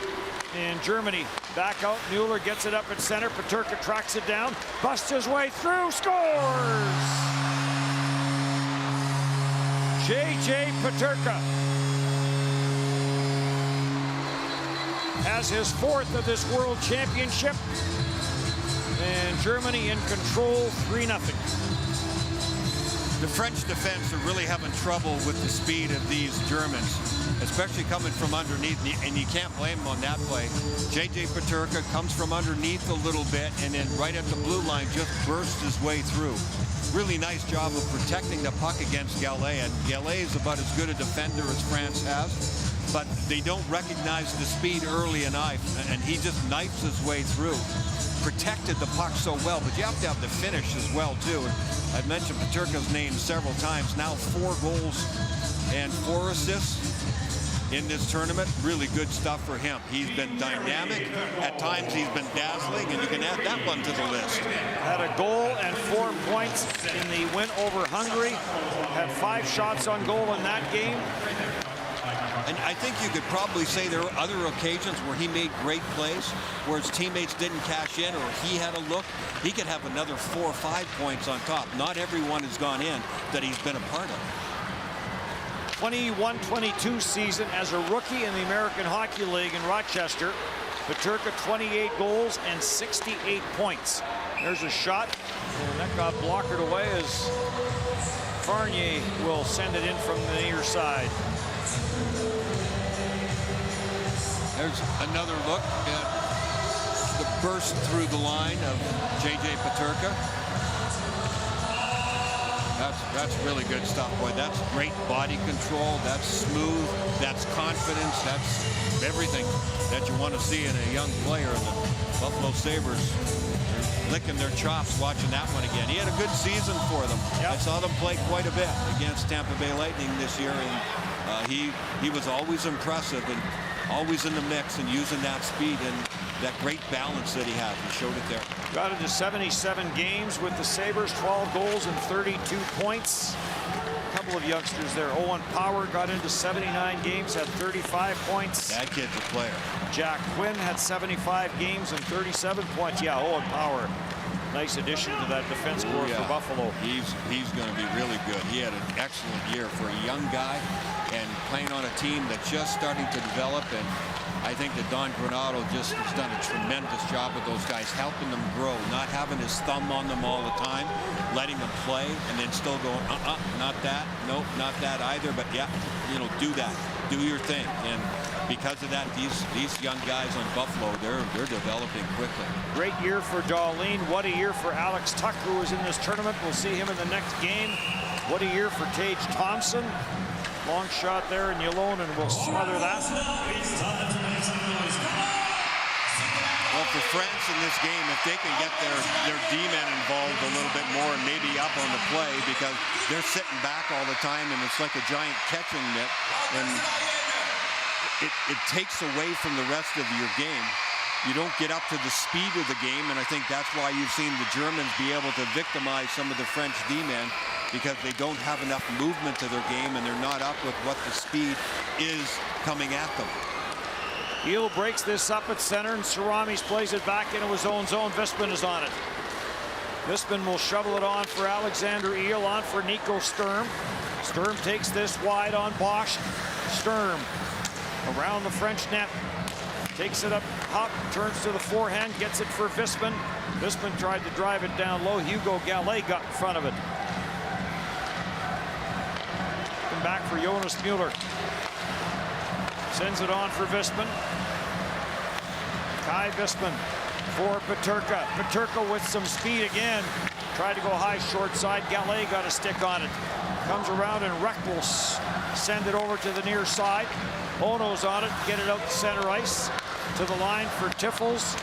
in Germany. Back out, Mueller gets it up at center. Peterka tracks it down, busts his way through, scores! J.J. Peterka has his 4th of this World Championship, and Germany in control 3-0. The French defense are really having trouble with the speed of these Germans, especially coming from underneath, and you can't blame them on that play. J.J. Peterka comes from underneath a little bit, and then right at the blue line just bursts his way through. Really nice job of protecting the puck against Gallet, and Gallet is about as good a defender as France has, but they don't recognize the speed early enough, and he just knifes his way through. Protected the puck so well, but you have to have the finish as well too. And I've mentioned Peterka's name several times now. 4 goals and 4 assists in this tournament. Really good stuff for him. He's been dynamic. At times he's been dazzling, and you can add that one to the list. Had a goal and 4 points in the win over Hungary. Had 5 shots on goal in that game. And I think you could probably say there were other occasions where he made great plays, where his teammates didn't cash in or he had a look. He could have another 4 or 5 points on top. Not everyone has gone in that he's been a part of. 21-22 season as a rookie in the American Hockey League in Rochester. Peterka 28 goals and 68 points. There's a shot, and that got blockered away as Fournier will send it in from the near side. There's another look at the burst through the line of J.J. Peterka. That's really good stuff, boy. That's great body control. That's smooth. That's confidence. That's everything that you want to see in a young player. The Buffalo Sabres are licking their chops watching that one again. He had a good season for them. Yep. I saw them play quite a bit against Tampa Bay Lightning this year, and he was always impressive and always in the mix and using that speed and that great balance that he had. He showed it there. Got into 77 games with the Sabres, 12 goals and 32 points. A couple of youngsters there. Owen Power got into 79 games, had 35 points. That kid's a player. Jack Quinn had 75 games and 37 points. Yeah, Owen Power. Nice addition to that defense corps for Buffalo. He's going to be really good. He had an excellent year for a young guy and playing on a team that's just starting to develop. And I think that Don Granato just has done a tremendous job with those guys, helping them grow, not having his thumb on them all the time, letting them play, and then still going, not that, nope, not that either, but yeah, you know, do that, do your thing. And because of that, these young guys on Buffalo, they're developing quickly. Great year for Darlene. What a year for Alex Tuck, who was in this tournament. We'll see him in the next game. What a year for Tage Thompson. Long shot there, and Ylonen will smother that. Well, for France in this game, if they can get their D-men involved a little bit more and maybe up on the play, because they're sitting back all the time and it's like a giant catching net, and it takes away from the rest of your game. You don't get up to the speed of the game, and I think that's why you've seen the Germans be able to victimize some of the French D-men, because they don't have enough movement to their game and they're not up with what the speed is coming at them. Eel breaks this up at center, and Saramis plays it back into his own zone. Vispan is on it. Vispan will shovel it on for Alexander Eel, on for Nico Sturm. Sturm takes this wide on Bosch. Sturm around the French net. Takes it up, hop, turns to the forehand, gets it for Vispan. Vispan tried to drive it down low. Hugo Gallet got in front of it. Come back for Jonas Mueller. Sends it on for Vispan. Kai Vispan for Peterka. Peterka with some speed again. Tried to go high short side. Gallet got a stick on it. Comes around and Reck will send it over to the near side. Ono's on it. Get it out to center ice. To the line for Tiffels.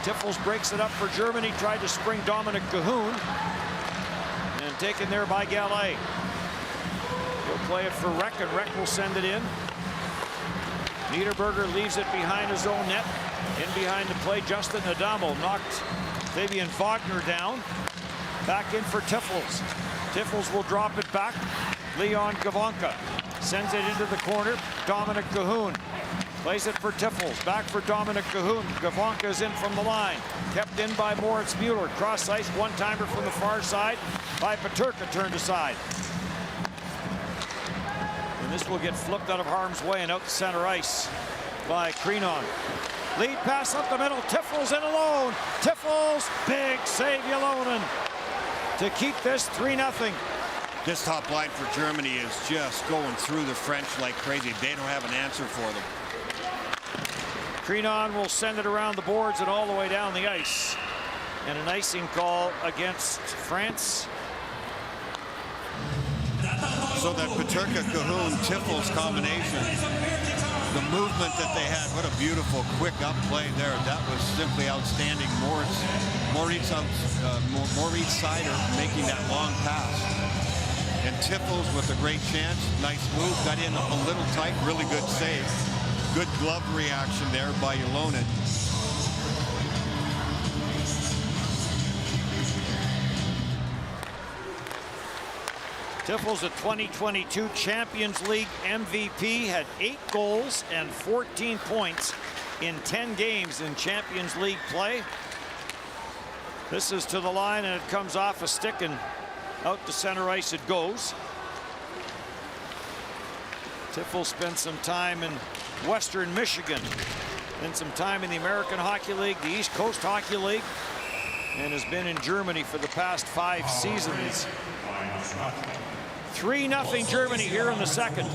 Tiffels breaks it up for Germany. Tried to spring Dominic Cahoon. And taken there by Gallet. He'll play it for Reck, and Reck will send it in. Niederberger leaves it behind his own net. In behind the play, Justin Adamo knocked Fabian Wagner down. Back in for Tiffels. Tiffels will drop it back. Leon Gavanka sends it into the corner. Dominic Cahoon plays it for Tiffels. Back for Dominic Cahoon. Gavanka is in from the line. Kept in by Moritz Mueller. Cross ice, one-timer from the far side by Peterka, turned aside. And this will get flipped out of harm's way and out to center ice by Krinon. Lead pass up the middle. Tiffels in alone. Tiffels, big save, Ylonen to keep this 3-0. This top line for Germany is just going through the French like crazy. They don't have an answer for them. Krinon will send it around the boards and all the way down the ice. And an icing call against France. So that Peterka-Cahoon Tiffels combination, the movement that they had, what a beautiful quick up play there. That was simply outstanding. Maurice Sider making that long pass. And Tiffels with a great chance. Nice move, got in a little tight, really good save. Good glove reaction there by Ylonen. Tiffels, a 2022 Champions League MVP, had 8 goals and 14 points in 10 games in Champions League play. This is to the line, and it comes off a stick and out to center ice it goes. Tiffels spent some time in Western Michigan, then some time in the American Hockey League, the East Coast Hockey League, and has been in Germany for the past 5 seasons. 3-0 Germany here in the second.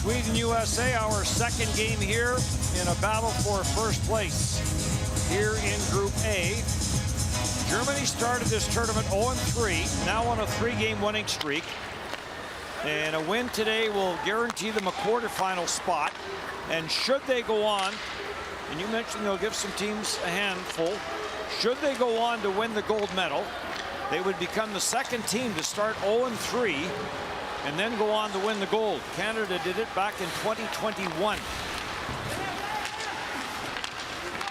Sweden, USA, our second game here in a battle for first place here in Group A. Germany started this tournament 0-3, now on a 3-game winning streak. And a win today will guarantee them a quarterfinal spot. And should they go on, and you mentioned they'll give some teams a handful, should they go on to win the gold medal, they would become the second team to start 0-3 and then go on to win the gold. Canada did it back in 2021.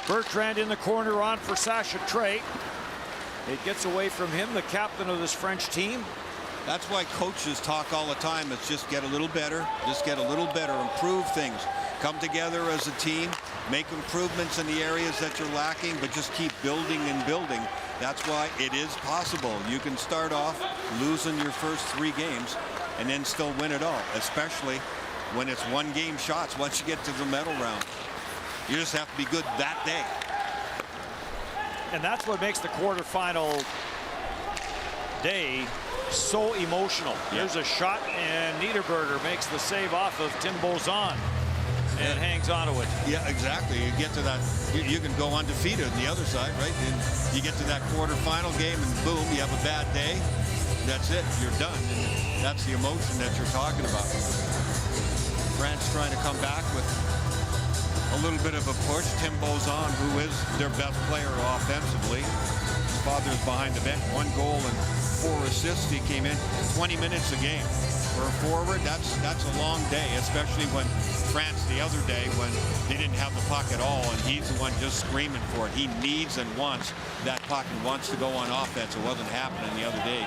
Bertrand in the corner on for Sacha Trey. It gets away from him, the captain of this French team. That's why coaches talk all the time. It's just get a little better, improve things. Come together as a team, make improvements in the areas that you're lacking, but just keep building and building. That's why it is possible. You can start off losing your first 3 games and then still win it all, especially when it's 1-game shots once you get to the medal round. You just have to be good that day. And that's what makes the quarterfinal day so emotional. Here's a shot, and Niederberger makes the save off of Tim Bozan and hangs onto it. Yeah, exactly. You get to that, you can go undefeated on the other side, right? And you get to that quarterfinal game, and boom, you have a bad day. That's it. You're done. And that's the emotion that you're talking about. France trying to come back with a little bit of a push. Tim Bozan, who is their best player offensively. His father's behind the bench. 1 goal and 4 assists. He came in 20 minutes a game. For a forward, that's a long day, especially when France the other day, when they didn't have the puck at all, and he's the one just screaming for it. He needs and wants that puck and wants to go on offense. It wasn't happening the other day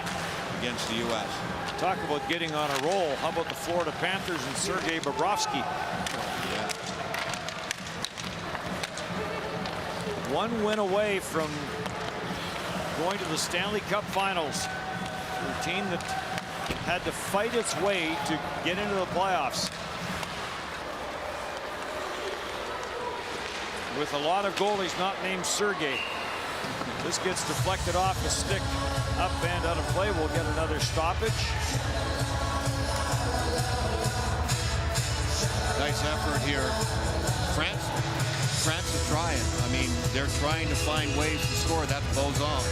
against the U.S. Talk about getting on a roll. How about the Florida Panthers and Sergei Bobrovsky? Yeah. 1 win away from going to the Stanley Cup Finals. A team that had to fight its way to get into the playoffs. With a lot of goalies not named Sergei. This gets deflected off the stick, up and out of play. We'll get another stoppage. Nice effort here. France is trying. I mean, they're trying to find ways to score. That's Bozan.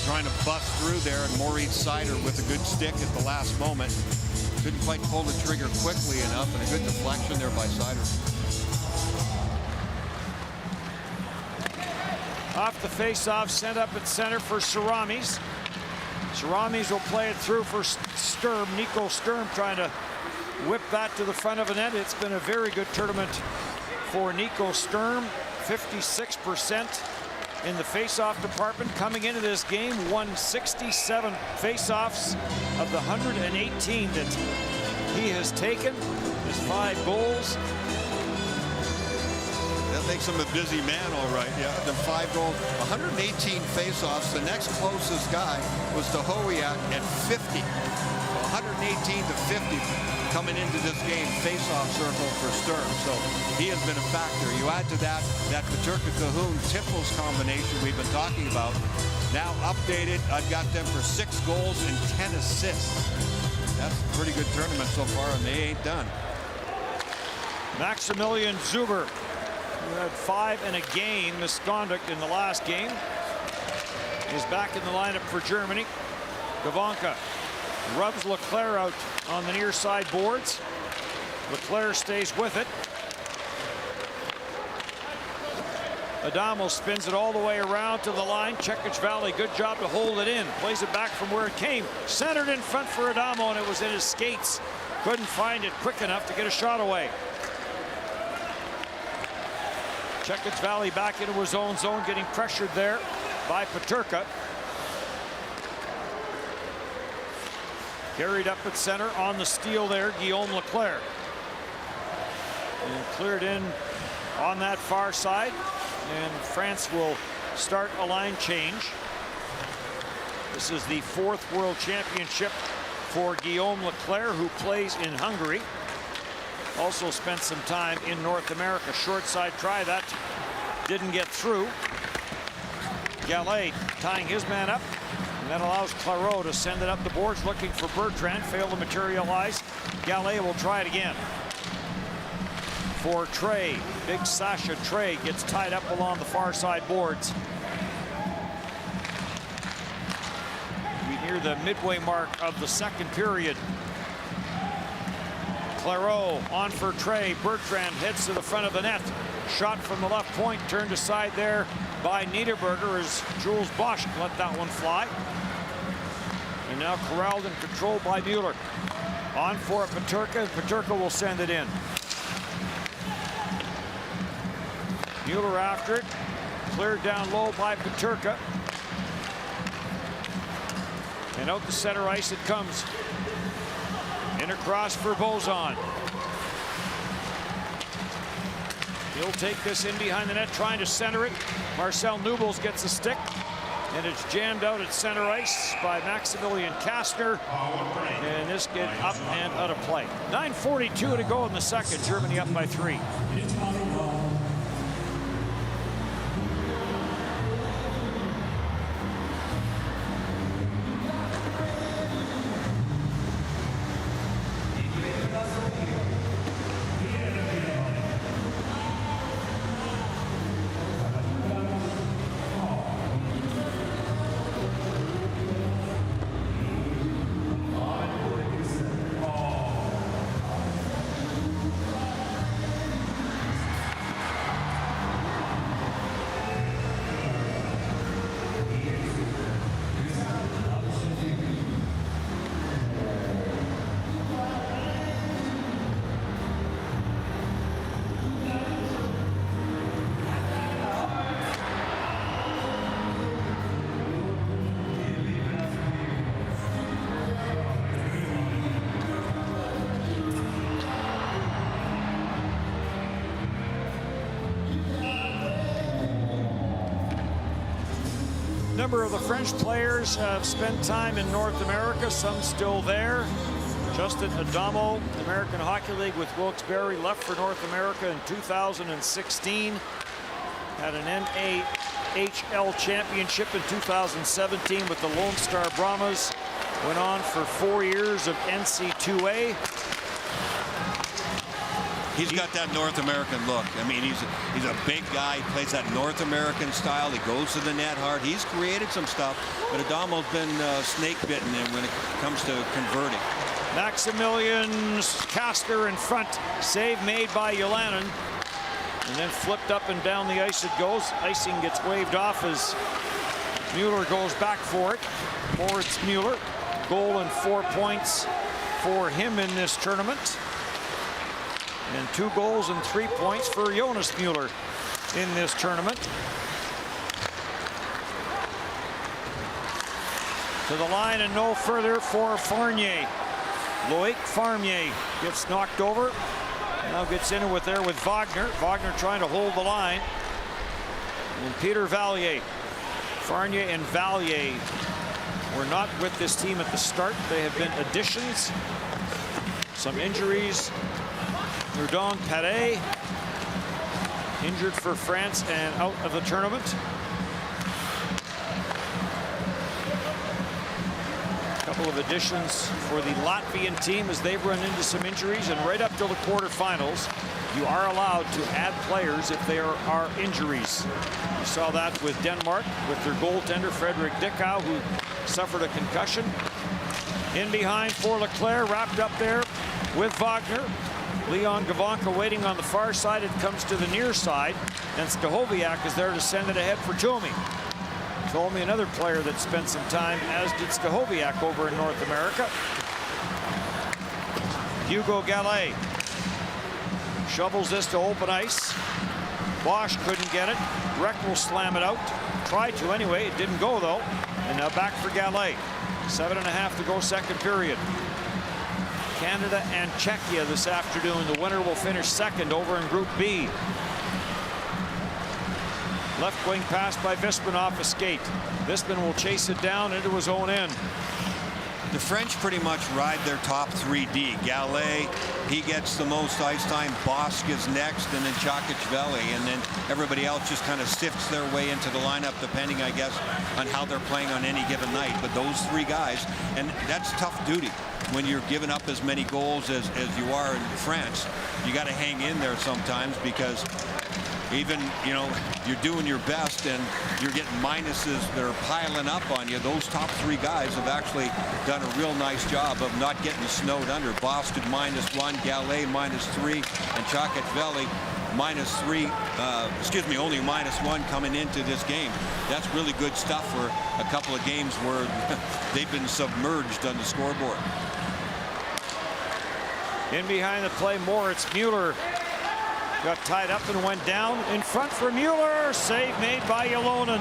Trying to bust through there, and Maurice Sider with a good stick at the last moment. Couldn't quite pull the trigger quickly enough, and a good deflection there by Sider. Off the face-off, sent up at center for Saramis. Saramis will play it through for Sturm. Nico Sturm trying to whip that to the front of the net. It's been a very good tournament for Nico Sturm. 56% in the face-off department. Coming into this game, won 67 face-offs of the 118 that he has taken. His 5 goals. That makes him a busy man, all right. Yeah, the 5 goals, 118 face-offs. The next closest guy was Tahoiak at 50. 118 to 50 coming into this game, face-off circle for Sturm. So he has been a factor. You add to that Paterka Cahoon Tipples combination we've been talking about. Now updated, I've got them for 6 goals and 10 assists. That's a pretty good tournament so far, and they ain't done. Maximilian Zuber, who had 5 in a game misconduct in the last game, is back in the lineup for Germany. Gavanka rubs Leclerc out on the near side boards. Leclerc stays with it. Adamo spins it all the way around to the line. Chekic Valley, good job to hold it in. Plays it back from where it came. Centered in front for Adamo, and it was in his skates. Couldn't find it quick enough to get a shot away. Chekic Valley back into his own zone, getting pressured there by Paterka. Carried up at center on the steal there, Guillaume Leclerc. And cleared in on that far side. And France will start a line change. This is the 4th World Championship for Guillaume Leclerc, who plays in Hungary. Also spent some time in North America. Short side try, that didn't get through. Gallet tying his man up. And that allows Clairot to send it up the boards, looking for Bertrand. Failed to materialize. Gallet will try it again. For Trey. Big Sasha Trey gets tied up along the far side boards. We near the midway mark of the second period. Clairot on for Trey. Bertrand heads to the front of the net. Shot from the left point, turned aside there by Niederberger as Jules Bosch let that one fly. And now corralled and controlled by Mueller. On for Peterka. Peterka will send it in. Mueller after it. Cleared down low by Peterka. And out the center ice it comes. In across for Bozon. He'll take this in behind the net, trying to center it. Marcel Nubels gets a stick, and it's jammed out at center ice by Maximilian Kastner. And this get up and out of play. 9:42 to go in the second. Germany up by 3. Number of the French players have spent time in North America, some still there. Justin Adamo, the American Hockey League with Wilkes-Barre, left for North America in 2016. Had an NAHL championship in 2017 with the Lone Star Brahmas. Went on for 4 years of NC2A. He's got that North American look. I mean, he's a big guy. He plays that North American style. He goes to the net hard. He's created some stuff, but Adamo's been snake bitten when it comes to converting. Maximilian Kastner in front. Save made by Ulanen. And then flipped up and down the ice it goes. Icing gets waved off as Mueller goes back for it. Moritz Mueller. Goal and 4 points for him in this tournament. And 2 goals and 3 points for Jonas Mueller in this tournament. To the line and no further for Farnier. Loic Farnier gets knocked over. Now gets in with Wagner. Wagner trying to hold the line. And Peter Valier. Farnier and Valier were not with this team at the start. They have been additions. Some injuries. Nurdon Perret injured for France and out of the tournament. A couple of additions for the Latvian team as they've run into some injuries, and right up till the quarterfinals you are allowed to add players if there are injuries. You saw that with Denmark with their goaltender Frederick Dickau, who suffered a concussion. In behind for Leclerc, wrapped up there with Wagner. Leon Gavanka waiting on the far side. It comes to the near side, and Stahoviak is there to send it ahead for Tomi. Tomi, another player that spent some time, as did Stahoviak, over in North America. Hugo Gallet shovels this to open ice. Bosch couldn't get it. Reck will slam it out. Tried to anyway. It didn't go, though. And now back for Gallet. 7.5 to go, second period. Canada and Czechia this afternoon. The winner will finish second over in Group B. Left wing pass by Vispan off a skate. Vispan will chase it down into his own end. The French pretty much ride their top 3D. Gallet, he gets the most ice time. Bosk is next, and then Chakachvili, and then everybody else just kind of sifts their way into the lineup, depending, I guess, on how they're playing on any given night. But those three guys, and that's tough duty when you're giving up as many goals as you are in France. You got to hang in there sometimes, because even, you know, you're doing your best and you're getting minuses that are piling up on you. Those top three guys have actually done a real nice job of not getting snowed under. Boston -1, Gallet -3, and Chakachvili -3. Only -1 coming into this game. That's really good stuff for a couple of games where they've been submerged on the scoreboard. In behind the play, Moritz Mueller got tied up and went down. In front for Mueller. Save made by Ylonen.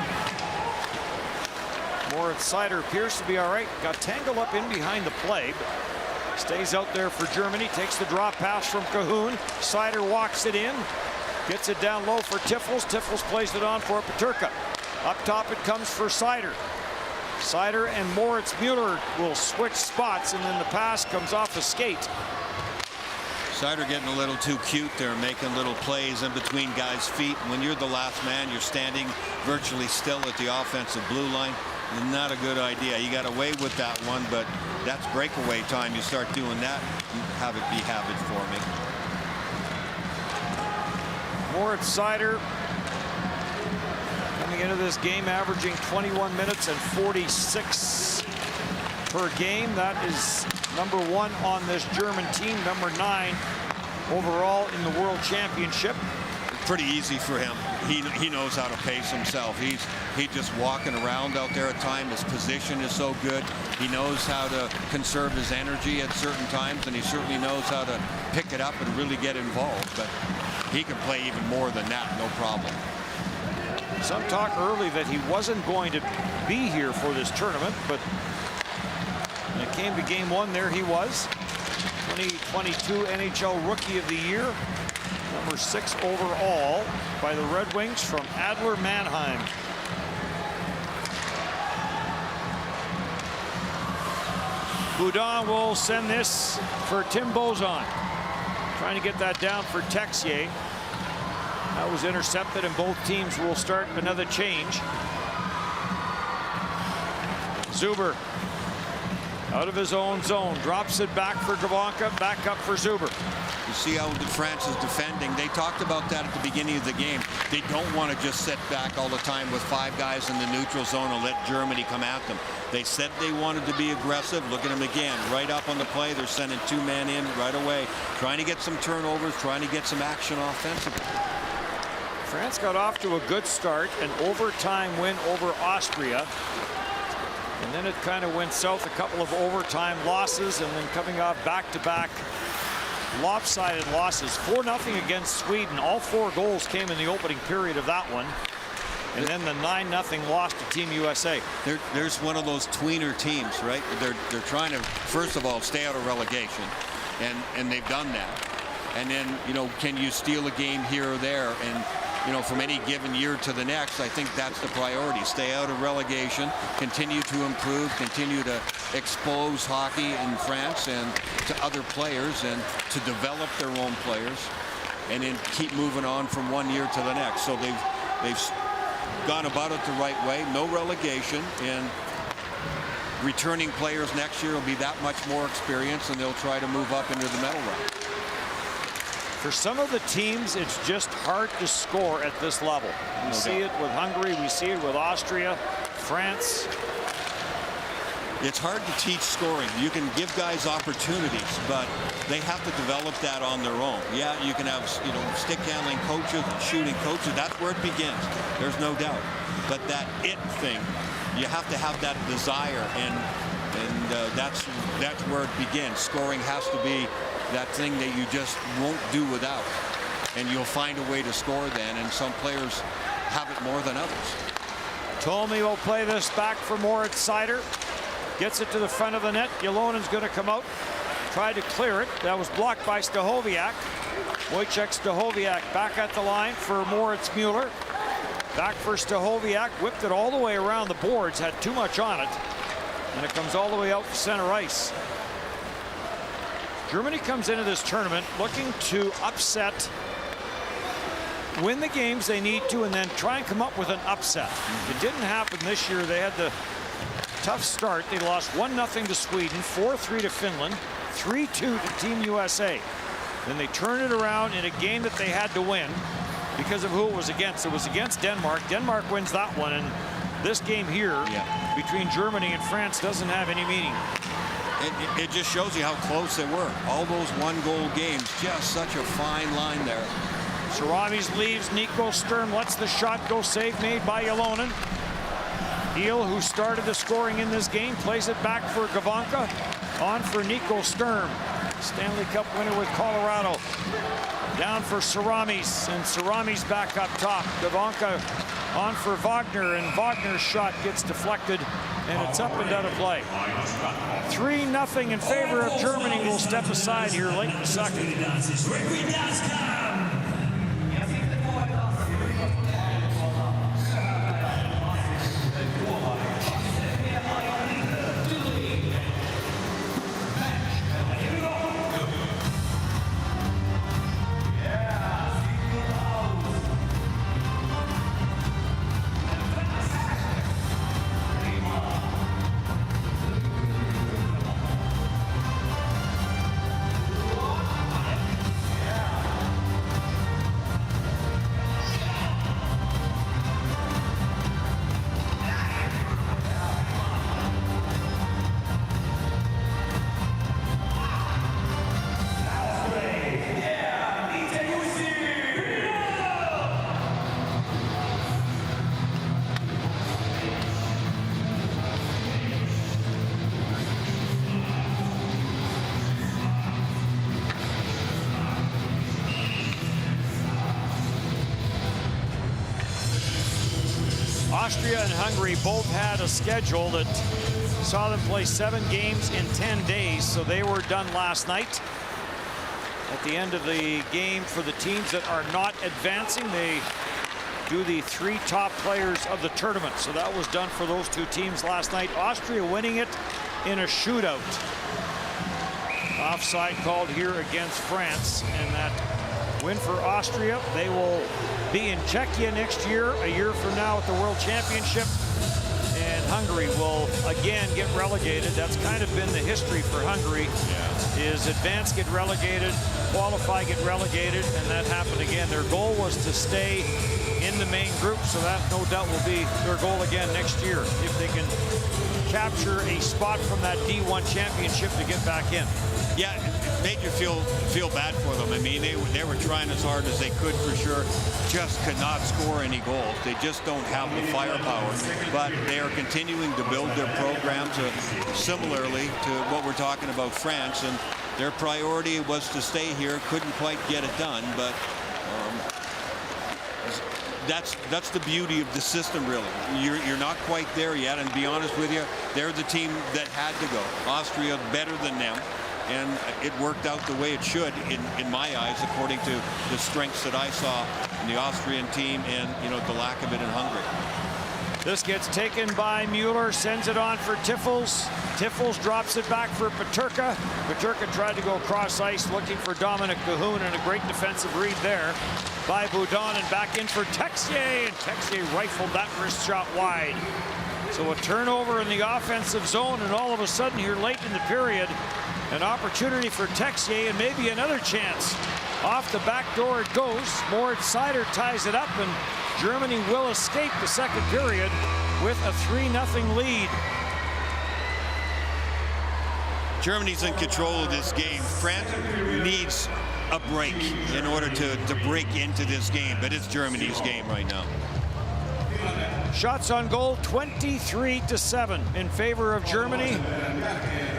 Moritz Seider appears to be all right. Got tangled up in behind the play, but stays out there for Germany. Takes the drop pass from Cahoon. Seider walks it in. Gets it down low for Tiffels. Tiffels plays it on for Peterka. Up top it comes for Seider. Seider and Moritz Mueller will switch spots, and then the pass comes off a skate. Seider getting a little too cute there, making little plays in between guys' feet. When you're the last man, you're standing virtually still at the offensive blue line. Not a good idea. You got away with that one, but that's breakaway time. You start doing that, have it be habit forming. Moritz Seider coming into this game averaging 21 minutes and 46 per game. That is #1 on this German team, #9 overall in the World Championship. Pretty easy for him. He knows how to pace himself. He's just walking around out there at times. His position is so good. He knows how to conserve his energy at certain times, and he certainly knows how to pick it up and really get involved. But he can play even more than that, no problem. Some talk early that he wasn't going to be here for this tournament, but when it came to game one, there he was. 2022 NHL Rookie of the Year, #6 overall by the Red Wings from Adler Mannheim. Boudin will send this for Tim Bozon. Trying to get that down for Texier. That was intercepted, and both teams will start another change. Zuber out of his own zone, drops it back for Gavonka, back up for Zuber. You see how France is defending. They talked about that at the beginning of the game. They don't want to just sit back all the time with 5 guys in the neutral zone and let Germany come at them. They said they wanted to be aggressive. Look at them again, right up on the play. They're sending 2 men in right away, trying to get some turnovers, trying to get some action offensively. France got off to a good start, an overtime win over Austria. And then it kind of went south, a couple of overtime losses, and then coming off back-to-back lopsided losses. 4-0 against Sweden. All 4 goals came in the opening period of that one. And then the 9-0 loss to Team USA. There's one of those tweener teams, right? They're trying to, first of all, stay out of relegation, and they've done that. And then, you know, can you steal a game here or there? And you know, from any given year to the next, I think that's the priority. Stay out of relegation, continue to improve, continue to expose hockey in France and to other players, and to develop their own players, and then keep moving on from one year to the next. So they've gone about it the right way. No relegation, and returning players next year will be that much more experienced, and they'll try to move up into the medal round. For some of the teams, it's just hard to score at this level. We see it with Hungary, we see it with Austria, France. It's hard to teach scoring. You can give guys opportunities, but they have to develop that on their own. Yeah, you can have, you know, stick handling coaches and shooting coaches. That's where it begins. There's no doubt. But that it thing, you have to have that desire, and that's where it begins. Scoring has to be that thing that you just won't do without, and you'll find a way to score then, and some players have it more than others. Tommy will play this back for Moritz Seider. Gets it to the front of the net. Ylonen's going to come out, try to clear it. That was blocked by Stachowiak. Wojciech Stachowiak back at the line for Moritz Mueller. Back for Stachowiak, whipped it all the way around the boards, had too much on it. And it comes all the way out to center ice. Germany comes into this tournament looking to upset, win the games they need to, and then try and come up with an upset. It didn't happen this year. They had the tough start. They lost 1-0 to Sweden, 4-3 to Finland, 3-2 to Team USA. Then they turned it around in a game that they had to win because of who it was against. It was against Denmark. Denmark wins that one, and this game here between Germany and France doesn't have any meaning. It just shows you how close they were. All those one-goal games, just such a fine line there. Saramis leaves. Nico Sturm lets the shot go. Save made by Ylonen. Heel, who started the scoring in this game, plays it back for Gavanka. On for Nico Sturm. Stanley Cup winner with Colorado. Down for Saramis, and Saramis back up top. Gavanka on for Wagner, and Wagner's shot gets deflected, and it's up and out of play. 3-0 in favor of Germany. Will step aside here late in the second. Austria and Hungary both had a schedule that saw them play 7 games in 10 days, so they were done last night. At the end of the game, for the teams that are not advancing, they do the 3 top players of the tournament. So that was done for those 2 teams last night. Austria winning it in a shootout. Offside called here against France, and that win for Austria. They will be in Czechia next year, a year from now at the World Championship. And Hungary will again get relegated. That's kind of been the history for Hungary, is advance, get relegated, qualify, get relegated, and that happened again. Their goal was to stay in the main group, so that no doubt will be their goal again next year, if they can capture a spot from that D1 championship to get back in. Yeah, it made you feel bad for them. I mean, they were trying as hard as they could for sure, just could not score any goals. They just don't have the firepower, but they are continuing to build their programs similarly to what we're talking about France, and their priority was to stay here. Couldn't quite get it done, but that's the beauty of the system, really. You're not quite there yet, and to be honest with you, they're the team that had to go. Austria better than them, and it worked out the way it should in my eyes, according to the strengths that I saw in the Austrian team and, you know, the lack of it in Hungary. This gets taken by Mueller, sends it on for Tiffels. Tiffels drops it back for Peterka. Peterka tried to go cross ice looking for Dominic Cahoon, and a great defensive read there by Boudon, and back in for Texier, and Texier rifled that wrist shot wide. So a turnover in the offensive zone, and all of a sudden here late in the period, an opportunity for Texier and maybe another chance. Off the back door it goes. Moritz Seider ties it up, and Germany will escape the second period with a 3-0 lead. Germany's in control of this game. France needs a break in order to break into this game, but it's Germany's game right now. Shots on goal, 23-7 in favor of Germany,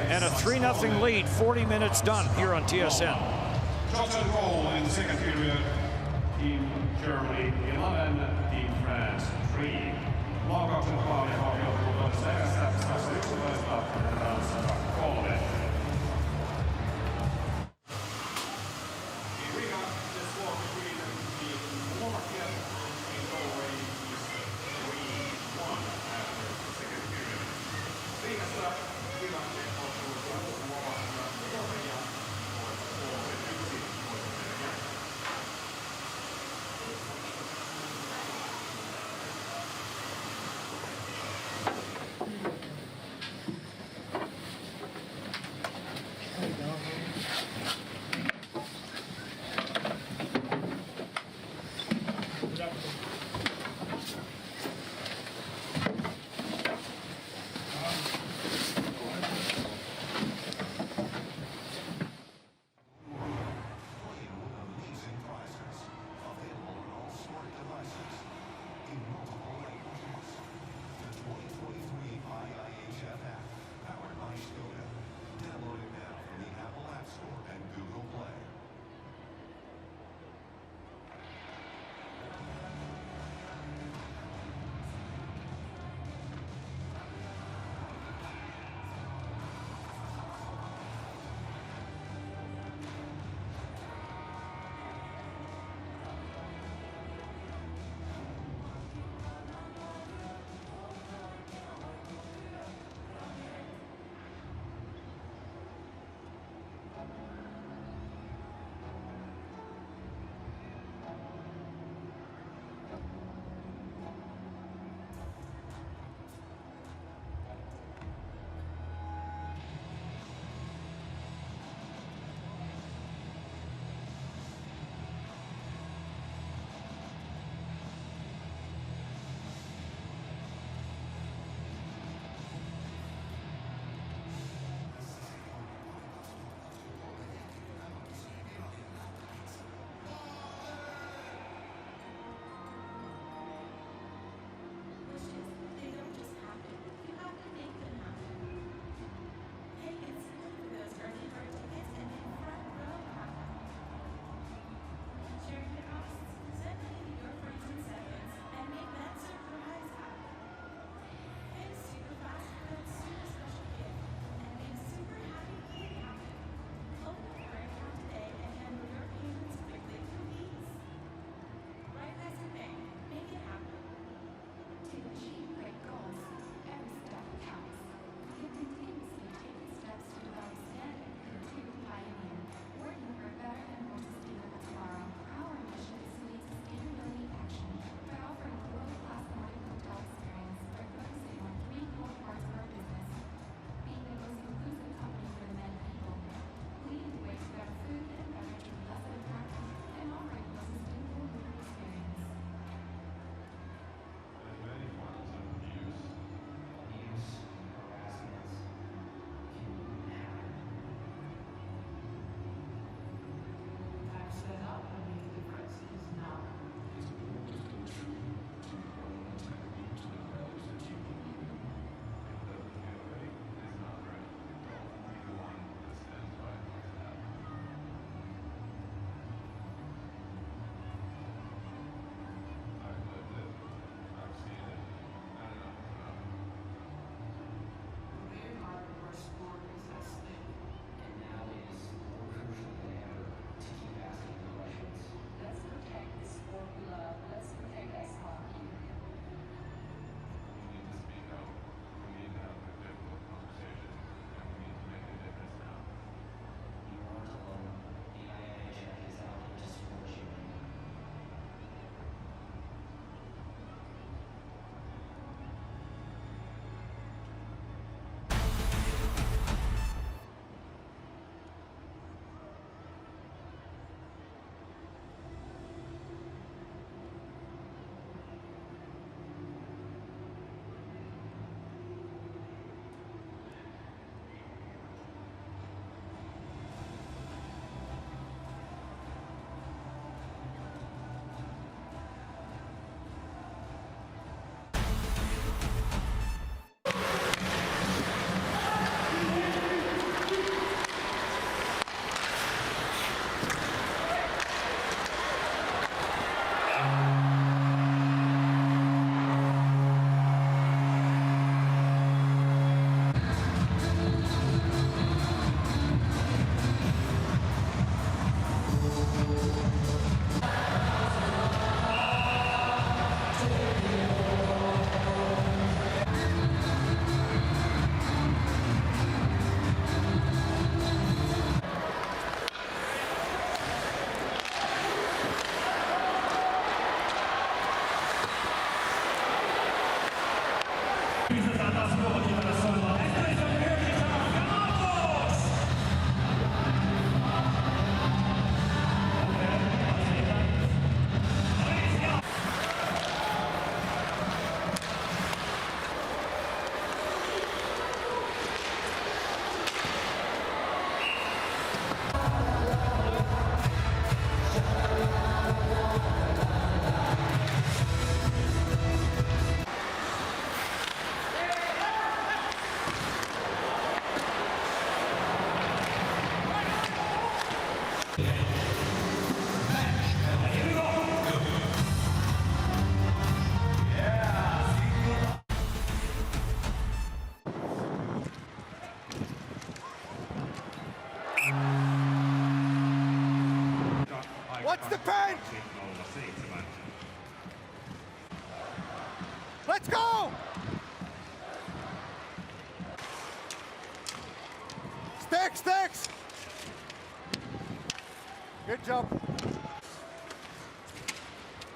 and a 3-0 lead, 40 minutes done here on TSN. Shots on goal in the second period. Team Germany 11, Team France 3. Laukauksen vaali harjoittelu toisessa erässä 11 Ranska 3. Stop. What's the pain? Let's go! Sticks! Good job.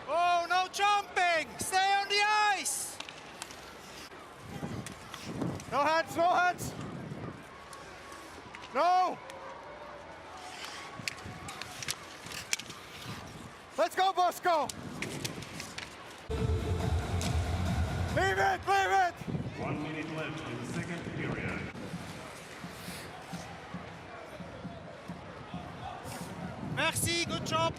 Oh, no jumping! Stay on the ice! No hands! No! Let's go, Bosco! Leave it! 1 minute left in the second period. Merci, good job.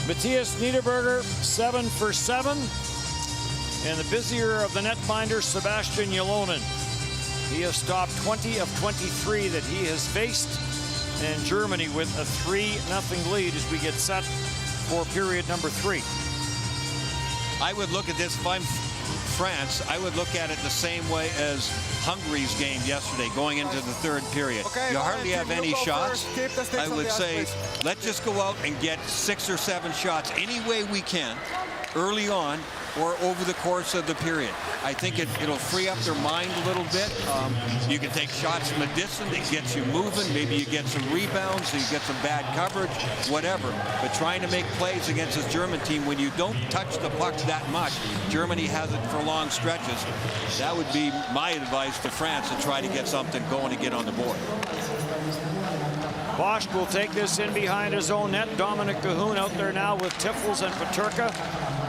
Matthias Niederberger, 7 for 7. And the busier of the netminder, Sebastian Ylonen. He has stopped 20 of 23 that he has faced. And Germany with a 3-0 lead as we get set for period number 3. I would look at this, if I'm France, I would look at it the same way as Hungary's game yesterday, going into the third period. Okay, you hardly have any shots. I would say, please. let's just go out and get 6 or 7 shots any way we can, early on or over the course of the period. I think it'll free up their mind a little bit. You can take shots from a distance. It gets you moving. Maybe you get some rebounds. You get some bad coverage, whatever. But trying to make plays against this German team, when you don't touch the puck that much, Germany has it for long stretches. That would be my advice to France, to try to get something going and get on the board. Bosch will take this in behind his own net. Dominic Cahoon out there now with Tiffels and Peterka.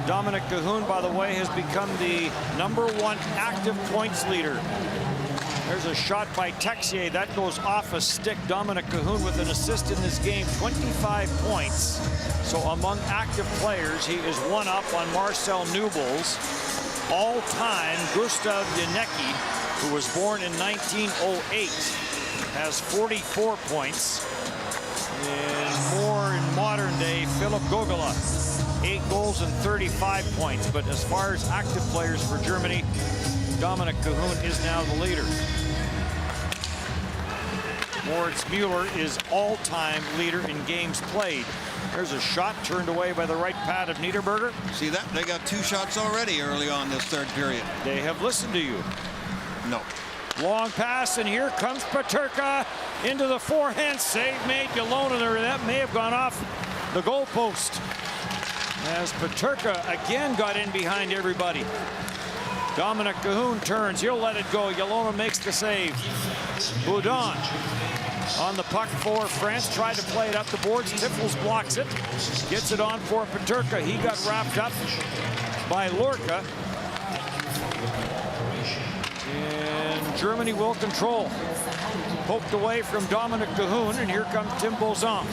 Dominic Cahoon, by the way, has become the #1 active points leader. There's a shot by Texier. That goes off a stick. Dominic Cahoon with an assist in this game, 25 points. So among active players, he is one up on Marcel Nubels. All-time Gustav Janecki, who was born in 1908, has 44 points. And more in modern day, Philip Gogula, 8 goals and 35 points. But as far as active players for Germany, Dominic Cahoon is now the leader. Moritz Mueller is all-time leader in games played. There's a shot turned away by the right pad of Niederberger. See that? They got 2 shots already early on this third period. They have listened to you. No. Long pass, and here comes Peterka into the forehand save made. Ylonen, or that may have gone off the goalpost. As Peterka again got in behind everybody. Dominic Cahoon turns, he'll let it go. Ylonen makes the save. Boudon on the puck for France, tried to play it up the boards. Tiffels blocks it, gets it on for Peterka. He got wrapped up by Lorca. And Germany will control. Poked away from Dominic Cahoon, and here comes Tim Bozan.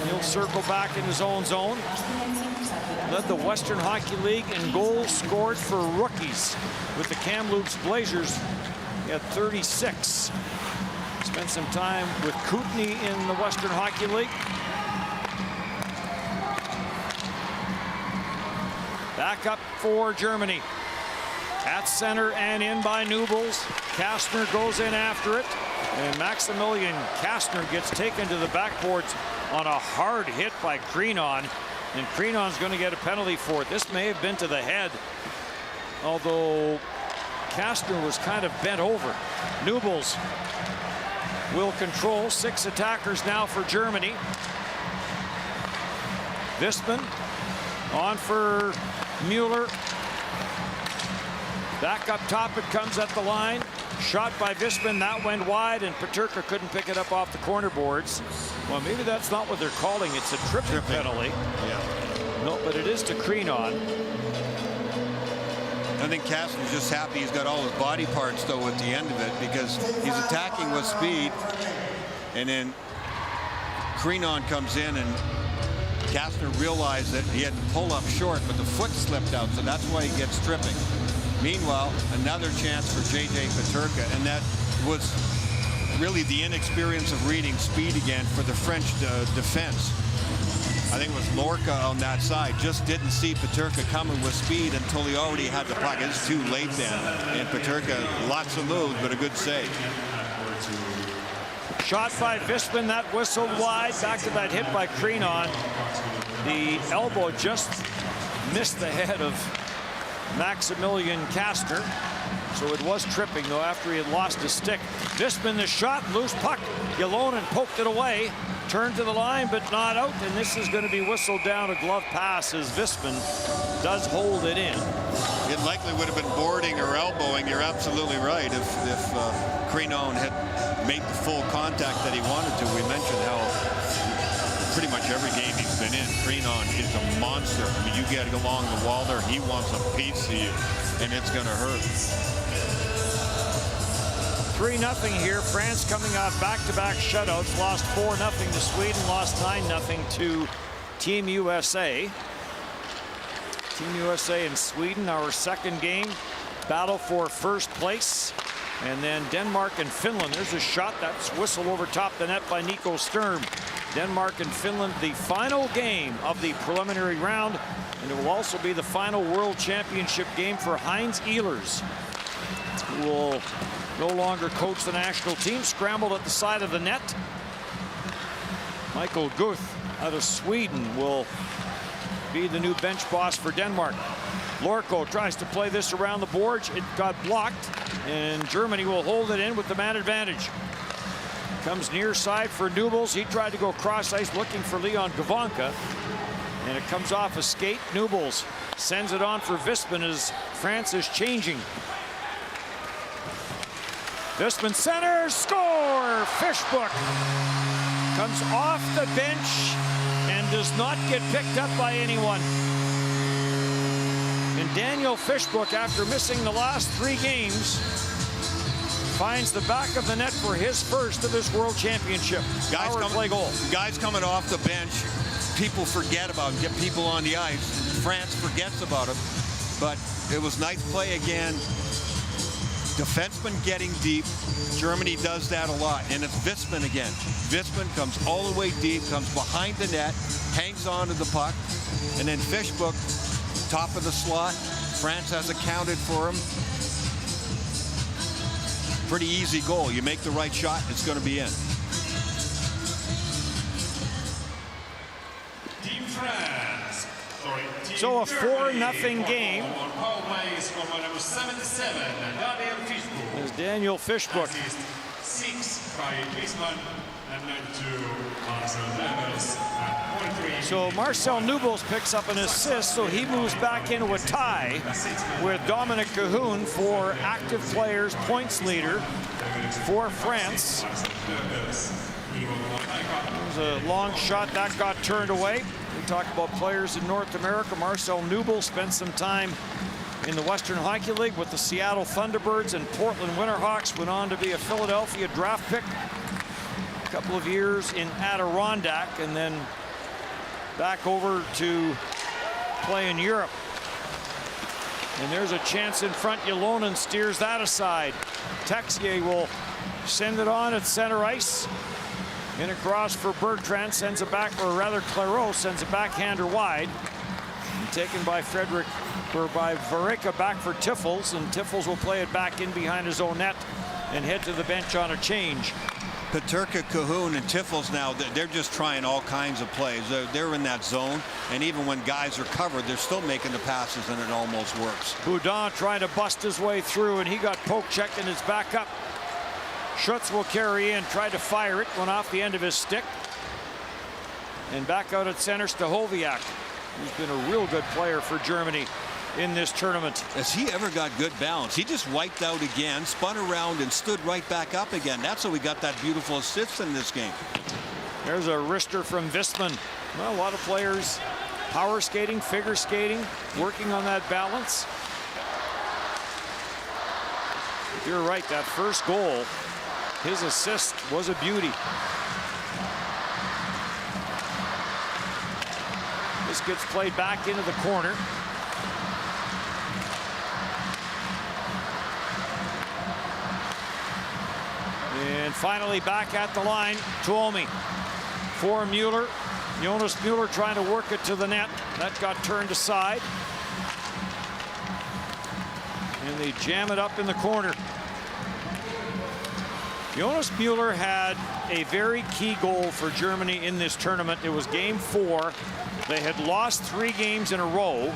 He'll circle back in his own zone. Led the Western Hockey League in goals scored for rookies with the Kamloops Blazers. He had 36. Spent some time with Kootenay in the Western Hockey League. Back up for Germany. At center and in by Nubels. Kastner goes in after it. And Maximilian Kastner gets taken to the backboards on a hard hit by Kreenon. And Kreenon's going to get a penalty for it. This may have been to the head, although Kastner was kind of bent over. Nubels will control. 6 attackers now for Germany. Wistman on for Mueller. Back up top, it comes at the line. Shot by Visman, that went wide, and Peterka couldn't pick it up off the corner boards. Well, maybe that's not what they're calling. It's a tripping penalty. Yeah. No, but it is to Creenon. I think Kastner's just happy he's got all his body parts, though, at the end of it, because he's attacking with speed, and then Creenon comes in, and Kastner realized that he had to pull up short, but the foot slipped out, so that's why he gets tripping. Meanwhile, another chance for J.J. Peterka, and that was really the inexperience of reading speed again for the French defense. I think it was Lorca on that side, just didn't see Peterka coming with speed until he already had the puck. It's too late then, and Peterka, lots of moves, but a good save. Shot by Visman, that whistled wide. Back to that hit by Creenon. The elbow just missed the head of Maximilian Kastner. So it was tripping, though, after he had lost his stick. Visman, the shot, loose puck. Ylonen poked it away. Turned to the line, but not out. And this is going to be whistled down, a glove pass, as Visman does hold it in. It likely would have been boarding or elbowing. You're absolutely right. If Creenon had made the full contact that he wanted to. We mentioned how pretty much every game he's been in, Creenon is a monster. I mean, you get along the wall there, he wants a piece of you, and it's going to hurt. 3-0 here. France coming off back-to-back shutouts. Lost 4-0 to Sweden. Lost 9-0 to Team USA. Team USA and Sweden, our second game. Battle for first place. And then Denmark and Finland. There's a shot that's whistled over top the net by Nico Sturm. Denmark and Finland, the final game of the preliminary round. And it will also be the final World Championship game for Heinz Ehlers, who will no longer coach the national team. Scrambled at the side of the net. Michael Guth out of Sweden will be the new bench boss for Denmark. Lorco tries to play this around the boards. It got blocked, and Germany will hold it in with the man advantage. Comes near side for Nubels. He tried to go cross ice looking for Leon Gavanka, and it comes off a skate. Nubels sends it on for Visman as France is changing. Visman center, score! Fishbook comes off the bench and does not get picked up by anyone. And Daniel Fishbook, after missing the last 3 games, finds the back of the net for his first of this World Championship. Guys coming off the bench, people forget about him, get people on the ice. France forgets about him, but it was nice play again. Defenseman getting deep. Germany does that a lot, and it's Visman again. Visman comes all the way deep, comes behind the net, hangs on to the puck, and then Fishbook, top of the slot. France has accounted for him. Pretty easy goal. You make the right shot, it's going to be in. Team France. So a 4-0 game. As Daniel Fishbook. 6 by Griezmann and then to Marcel Nubels. So Marcel Nubels picks up an assist, so he moves back into a tie with Dominic Cahoon for active players, points leader for France. There's a long shot that got turned away. We talk about players in North America. Marcel Nubels spent some time in the Western Hockey League with the Seattle Thunderbirds and Portland Winterhawks. Went on to be a Philadelphia draft pick. A couple of years in Adirondack, and then back over to play in Europe. And there's a chance in front. Ylonen steers that aside. Texier will send it on at center ice. In across for Bertrand, sends it back, or rather Clairot sends it backhander wide. And taken by Frederick, or by Vareka, back for Tiffels, and Tiffels will play it back in behind his own net and head to the bench on a change. Peterka, Cahoon, and Tiffels now, they're just trying all kinds of plays. They're in that zone, and even when guys are covered, they're still making the passes, and it almost works. Boudin trying to bust his way through, and he got poke checked and is back up. Schutz will carry in, tried to fire it, went off the end of his stick. And back out at center, Stahoviak, who's been a real good player for Germany. in this tournament. Has he ever got good balance? He just wiped out again, spun around, and stood right back up again. That's how we got that beautiful assist in this game. There's a wrister from Visman. Well, a lot of players power skating, figure skating, working on that balance. You're right, that first goal, his assist was a beauty. This gets played back into the corner. And finally back at the line, Tuomi for Mueller. Jonas Mueller trying to work it to the net. That got turned aside. And they jam it up in the corner. Jonas Mueller had a very key goal for Germany in this tournament. It was game 4. They had lost 3 games in a row,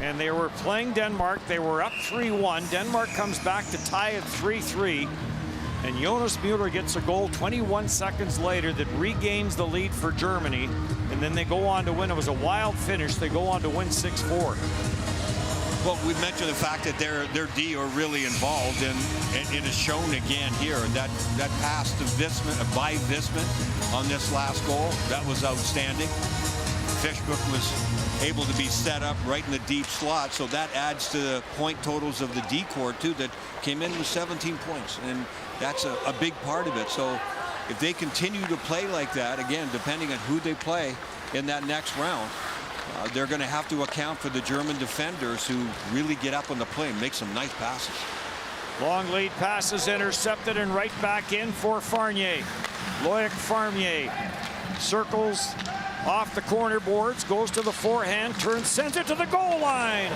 and they were playing Denmark. They were up 3-1. Denmark comes back to tie at 3-3. And Jonas Mueller gets a goal 21 seconds later that regains the lead for Germany. And then they go on to win. It was a wild finish. They go on to win 6-4. Well, we mentioned the fact that their D are really involved, and it is shown again here. That pass to Visman, by Visman on this last goal, that was outstanding. Fishbrook was able to be set up right in the deep slot, so that adds to the point totals of the D corps too, that came in with 17 points, and that's a big part of it. So if they continue to play like that, again, depending on who they play in that next round, they're going to have to account for the German defenders who really get up on the play and make some nice passes. Long lead passes intercepted and right back in for Farnier. Loic Farnier circles off the corner boards, goes to the forehand, turns, sends it to the goal line.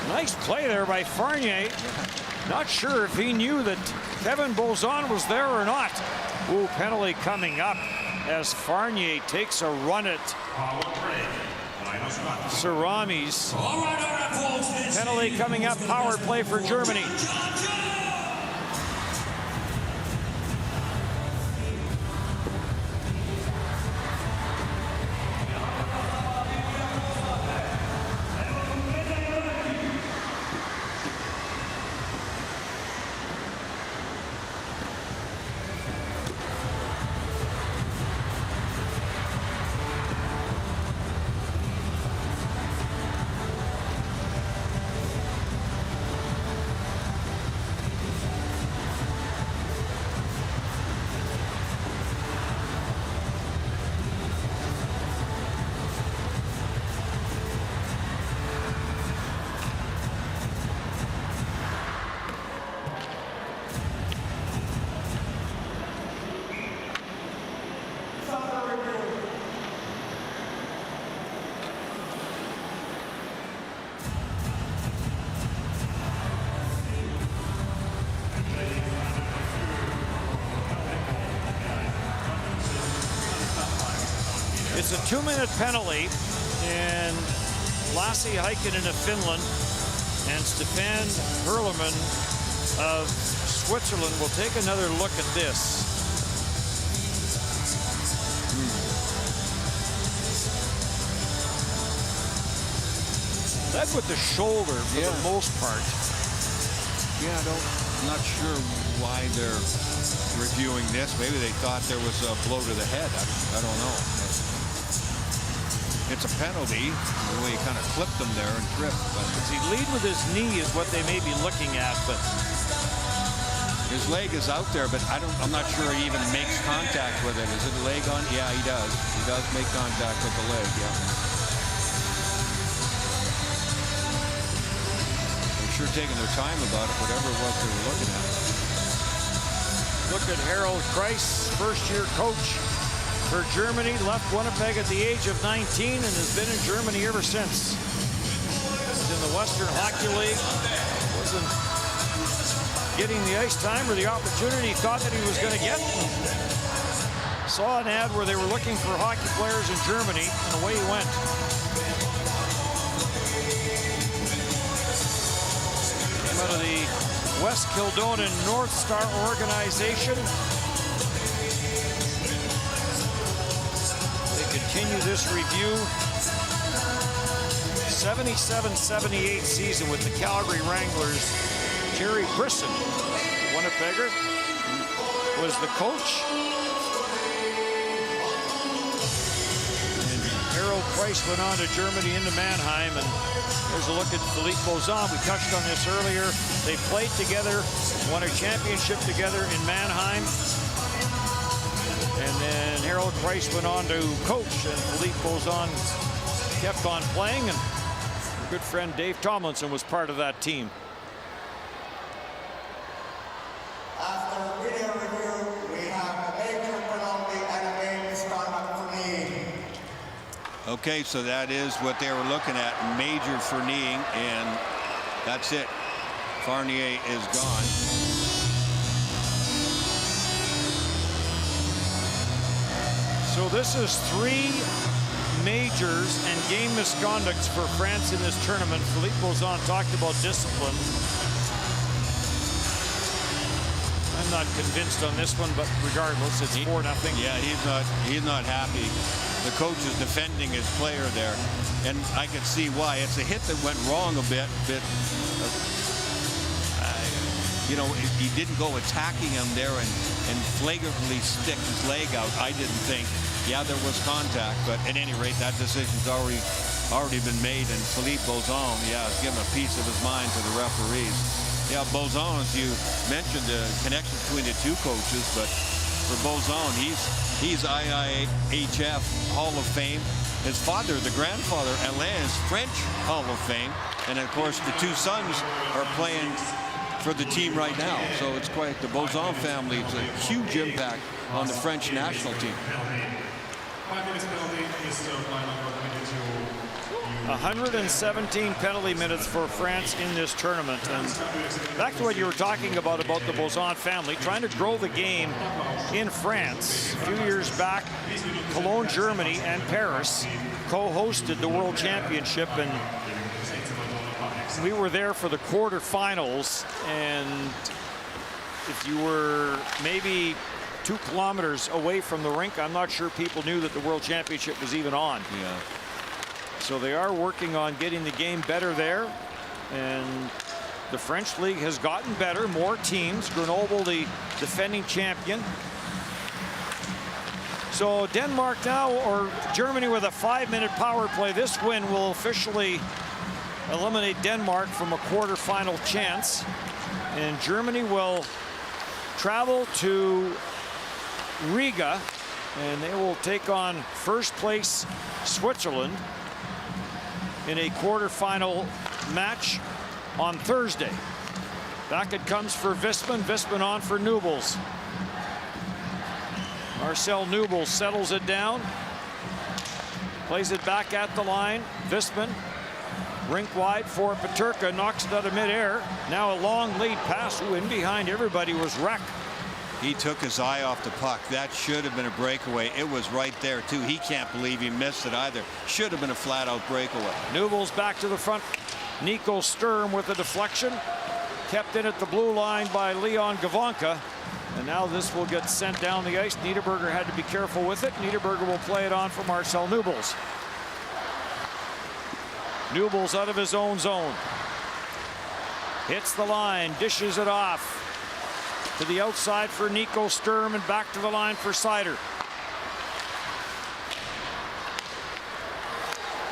Nice play there by Farnier. Not sure if he knew that Kevin Bozon was there or not. Ooh, penalty coming up as Farnier takes a run at Cerami's. Penalty coming up, power play for Germany. It's a 2-minute penalty, and Lassi Heikkinen of Finland and Stefan Herleman of Switzerland will take another look at this. Led with the shoulder for the most part. Yeah, I'm not sure why they're reviewing this. Maybe they thought there was a blow to the head. I don't know. It's a penalty, the way he kind of clipped him there and tripped. But does he lead with his knee is what they may be looking at, but his leg is out there, but I'm not sure he even makes contact with it. Is it a leg on? Yeah, he does. He does make contact with the leg, yeah. They're sure taking their time about it, whatever it was they were looking at. Look at Harold Kreis, first-year coach for Germany, left Winnipeg at the age of 19 and has been in Germany ever since. He's in the Western Hockey League. Wasn't getting the ice time or the opportunity he thought that he was going to get. Saw an ad where they were looking for hockey players in Germany, and away he went. Out of the West Kildonan North Star organization. Continue this review. 77-78 season with the Calgary Wranglers. Jerry Brisson, Winnipegger, was the coach. And Harold Price went on to Germany into Mannheim. And there's a look at Philippe Bozan. We touched on this earlier. They played together, won a championship together in Mannheim. And then Harold Price went on to coach, and Philippe Bozan kept on playing, and our good friend Dave Tomlinson was part of that team. After video review, we have a major penalty and a game misconduct for knee. Okay, so that is what they were looking at, major for kneeing, and that's it. Fournier is gone. So this is 3 majors and game misconducts for France in this tournament. Philippe Bozan talked about discipline. I'm not convinced on this one, but regardless, it's 4-0. Yeah, he's not happy. The coach is defending his player there, and I can see why. It's a hit that went wrong a bit. You know, he didn't go attacking him there and flagrantly stick his leg out. I didn't think. Yeah, there was contact, but at any rate, that decision's already been made. And Philippe Bozan, yeah, has given a piece of his mind to the referees. Yeah, Bozan, as you mentioned, the connection between the two coaches, but for Bozan, he's IIHF Hall of Fame. His father, the grandfather, Alain, is French Hall of Fame, and of course, the 2 sons are playing for the team right now. So it's quite the Bozan family. It's a huge impact on the French national team. 5 minutes penalty is still final for 117 penalty minutes for France in this tournament. And back to what you were talking about the Bozan family, trying to grow the game in France. A few years back, Cologne, Germany, and Paris co-hosted the World Championship, and we were there for the quarterfinals. And if you were maybe 2 kilometers away from the rink, I'm not sure people knew that the World Championship was even on. Yeah. So they are working on getting the game better there, and the French league has gotten better, more teams. Grenoble, the defending champion. So Denmark now, or Germany, with a 5-minute power play. This win will officially eliminate Denmark from a quarterfinal chance, and Germany will travel to Riga, and they will take on first place Switzerland in a quarterfinal match on Thursday. Back it comes for Wisman. Wisman on for Nubels. Marcel Nubels settles it down, plays it back at the line. Wisman, rink wide for Peterka, knocks it out of midair. Now a long lead pass. Ooh, in behind everybody was Reck. He took his eye off the puck. That should have been a breakaway. It was right there, too. He can't believe he missed it either. Should have been a flat-out breakaway. Nubels back to the front. Nico Sturm with the deflection. Kept in at the blue line by Leon Gavanka. And now this will get sent down the ice. Niederberger had to be careful with it. Niederberger will play it on for Marcel Nubels. Nubels out of his own zone. Hits the line, dishes it off. To the outside for Nico Sturm, and back to the line for Seider.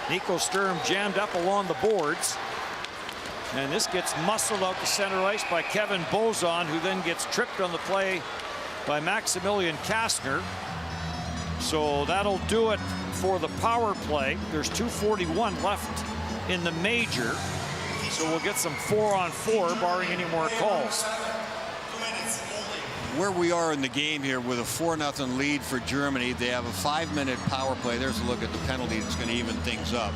Nico Sturm jammed up along the boards, and this gets muscled out to center ice by Kevin Bozan, who then gets tripped on the play by Maximilian Kastner. So that'll do it for the power play. There's 2:41 left in the major, so we'll get some 4-on-4 barring any more calls. Where we are in the game here with a 4-0 lead for Germany, they have a 5-minute power play. There's a look at the penalty that's going to even things up.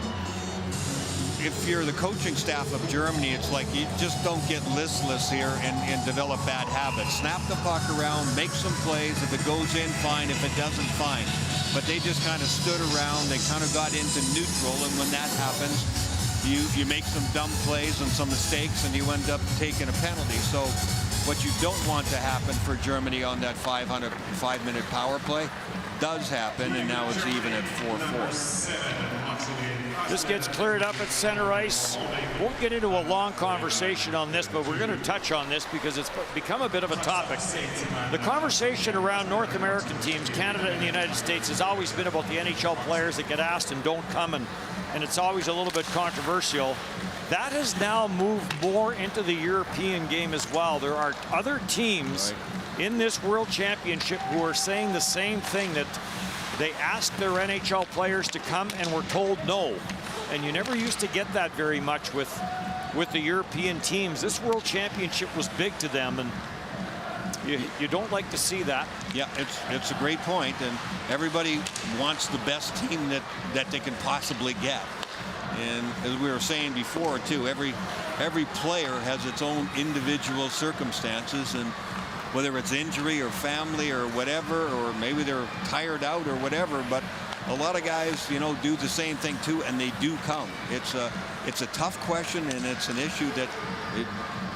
If you're the coaching staff of Germany, it's like you just don't get listless here and develop bad habits. Snap the puck around, make some plays. If it goes in, fine. If it doesn't, fine. But they just kind of stood around. They kind of got into neutral, and when that happens, you make some dumb plays and some mistakes, and you end up taking a penalty. So what you don't want to happen for Germany on that 5-minute power play does happen, and now it's even at 4-4. This gets cleared up at center ice. Won't get into a long conversation on this, but we're going to touch on this because it's become a bit of a topic. The conversation around North American teams, Canada and the United States, has always been about the NHL players that get asked and don't come, and it's always a little bit controversial. That has now moved more into the European game as well. There are other teams in this World Championship who are saying the same thing, that they asked their NHL players to come and were told no. And you never used to get that very much with the European teams. This World Championship was big to them, and you don't like to see that. Yeah, it's a great point, and everybody wants the best team that they can possibly get. And as we were saying before too, every player has its own individual circumstances, and whether it's injury or family or whatever, or maybe they're tired out or whatever, but a lot of guys, you know, do the same thing too, and they do come. It's a tough question, and it's an issue that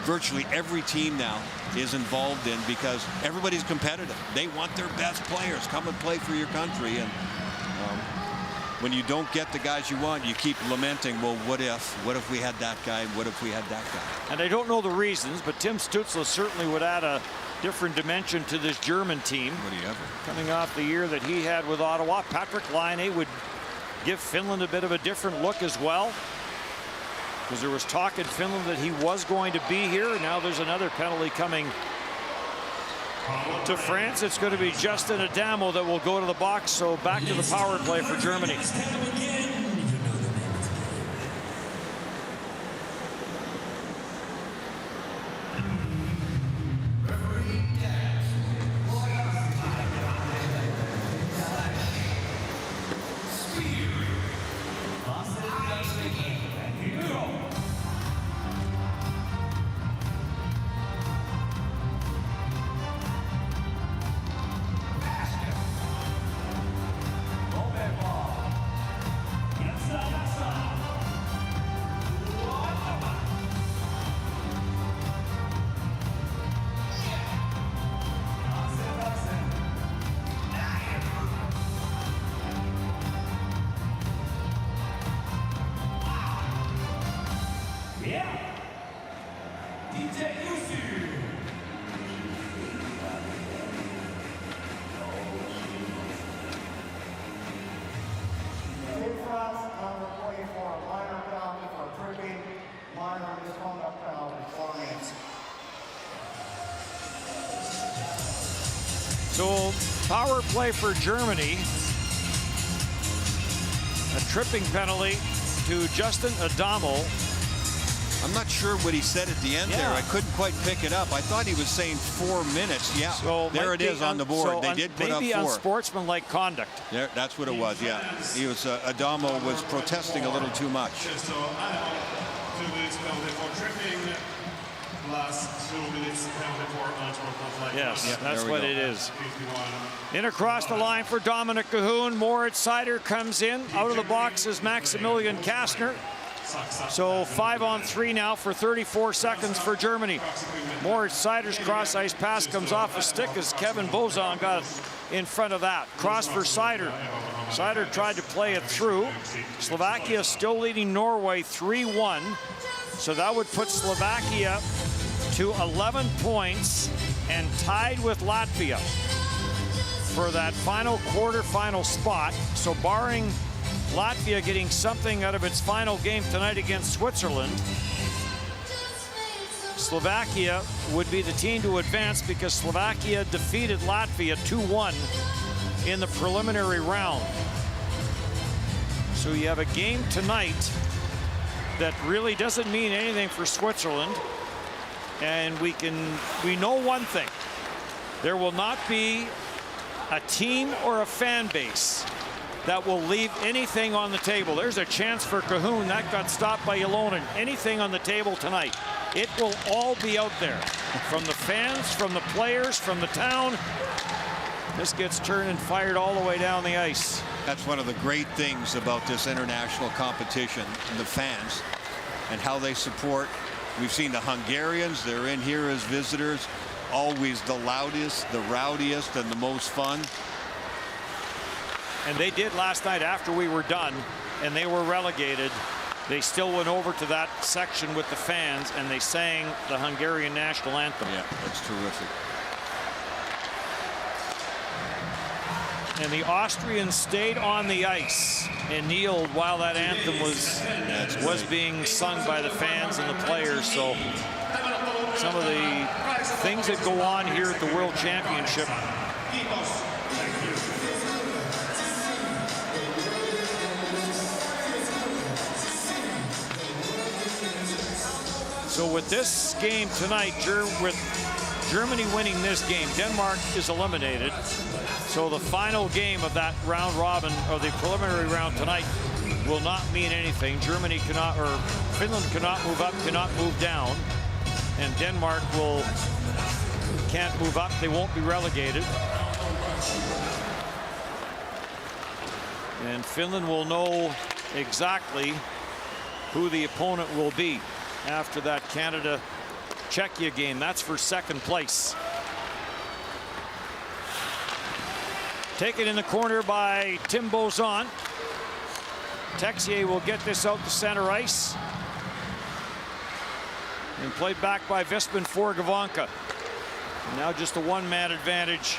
virtually every team now is involved in, because everybody's competitive. They want their best players come and play for your country, and when you don't get the guys you want, you keep lamenting, well, what if we had that guy? What if we had that guy? And I don't know the reasons, but Tim Stützle certainly would add a different dimension to this German team. Would he ever? Coming off the year that he had with Ottawa, Patrick Laine would give Finland a bit of a different look as well, because there was talk in Finland that he was going to be here. Now there's another penalty coming to France. It's going to be Justin Adamo that will go to the box. So back to the power play for Germany. So power play for Germany. A tripping penalty to Justin Adamo. I'm not sure what he said at the end there. I couldn't quite pick it up. I thought he was saying 4 minutes. Yeah, so there it is on the board. So they did put up 4. Maybe unsportsmanlike conduct. There, that's what it was, yeah. He was, Adamo was protesting a little too much. So 2 minutes penalty for tripping, plus 2 minutes penalty for unsportsmanlike. Yes, that's what it is. In across the line for Dominic Cahoon. Moritz Seider comes in. Out of the box is Maximilian Kastner. So 5-on-3 now for 34 seconds for Germany. Moritz Seider's cross ice pass comes off a stick as Kevin Bozon got in front of that. Cross for Seider. Seider tried to play it through. Slovakia still leading Norway 3-1. So that would put Slovakia to 11 points and tied with Latvia for that final quarterfinal spot. So barring Latvia getting something out of its final game tonight against Switzerland, Slovakia would be the team to advance, because Slovakia defeated Latvia 2-1 in the preliminary round. So you have a game tonight that really doesn't mean anything for Switzerland. And we know one thing: there will not be a team or a fan base that will leave anything on the table. There's a chance for Cahoon. That got stopped by Ylonen. Anything on the table tonight. It will all be out there. From the fans, from the players, from the town. This gets turned and fired all the way down the ice. That's one of the great things about this international competition, the fans, and how they support. We've seen the Hungarians. They're in here as visitors. Always the loudest, the rowdiest, and the most fun. And they did last night after we were done. and they were relegated, they still went over to that section with the fans and they sang the Hungarian national anthem. Yeah, that's terrific. And the Austrians stayed on the ice and kneeled while that anthem was being sung by the fans and the players. So some of the things that go on here at the World Championship. So with this game tonight, with Germany winning this game, Denmark is eliminated. So the final game of that round robin, or the preliminary round tonight, will not mean anything. Germany cannot, or Finland cannot move up, cannot move down. And Denmark can't move up. They won't be relegated. And Finland will know exactly who the opponent will be after that Canada-Czechia game. That's for second place. Taken in the corner by Tim Bozon. Texier will get this out to center ice. And played back by Wisman for Gavanka. Now just a one-man advantage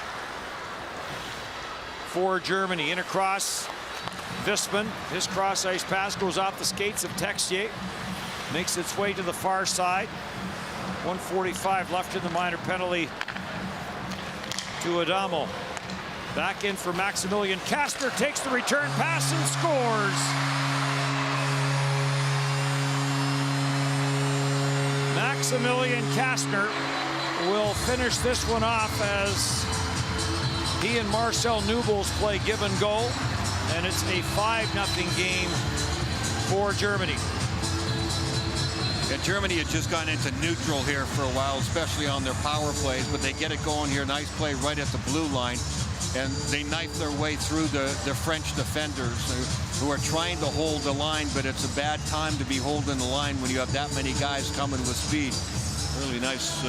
for Germany. In across Wisman. His cross-ice pass goes off the skates of Texier. Makes its way to the far side. 1:45 left in the minor penalty to Adamo. Back in for Maximilian Kastner. Takes the return pass and scores. Maximilian Kastner will finish this one off as he and Marcel Nubels play give and go. And it's a 5-0 game for Germany. Yeah, Germany had just gone into neutral here for a while, especially on their power plays, but they get it going here. Nice play right at the blue line. And they knife their way through the French defenders who are trying to hold the line, but it's a bad time to be holding the line when you have that many guys coming with speed. Really nice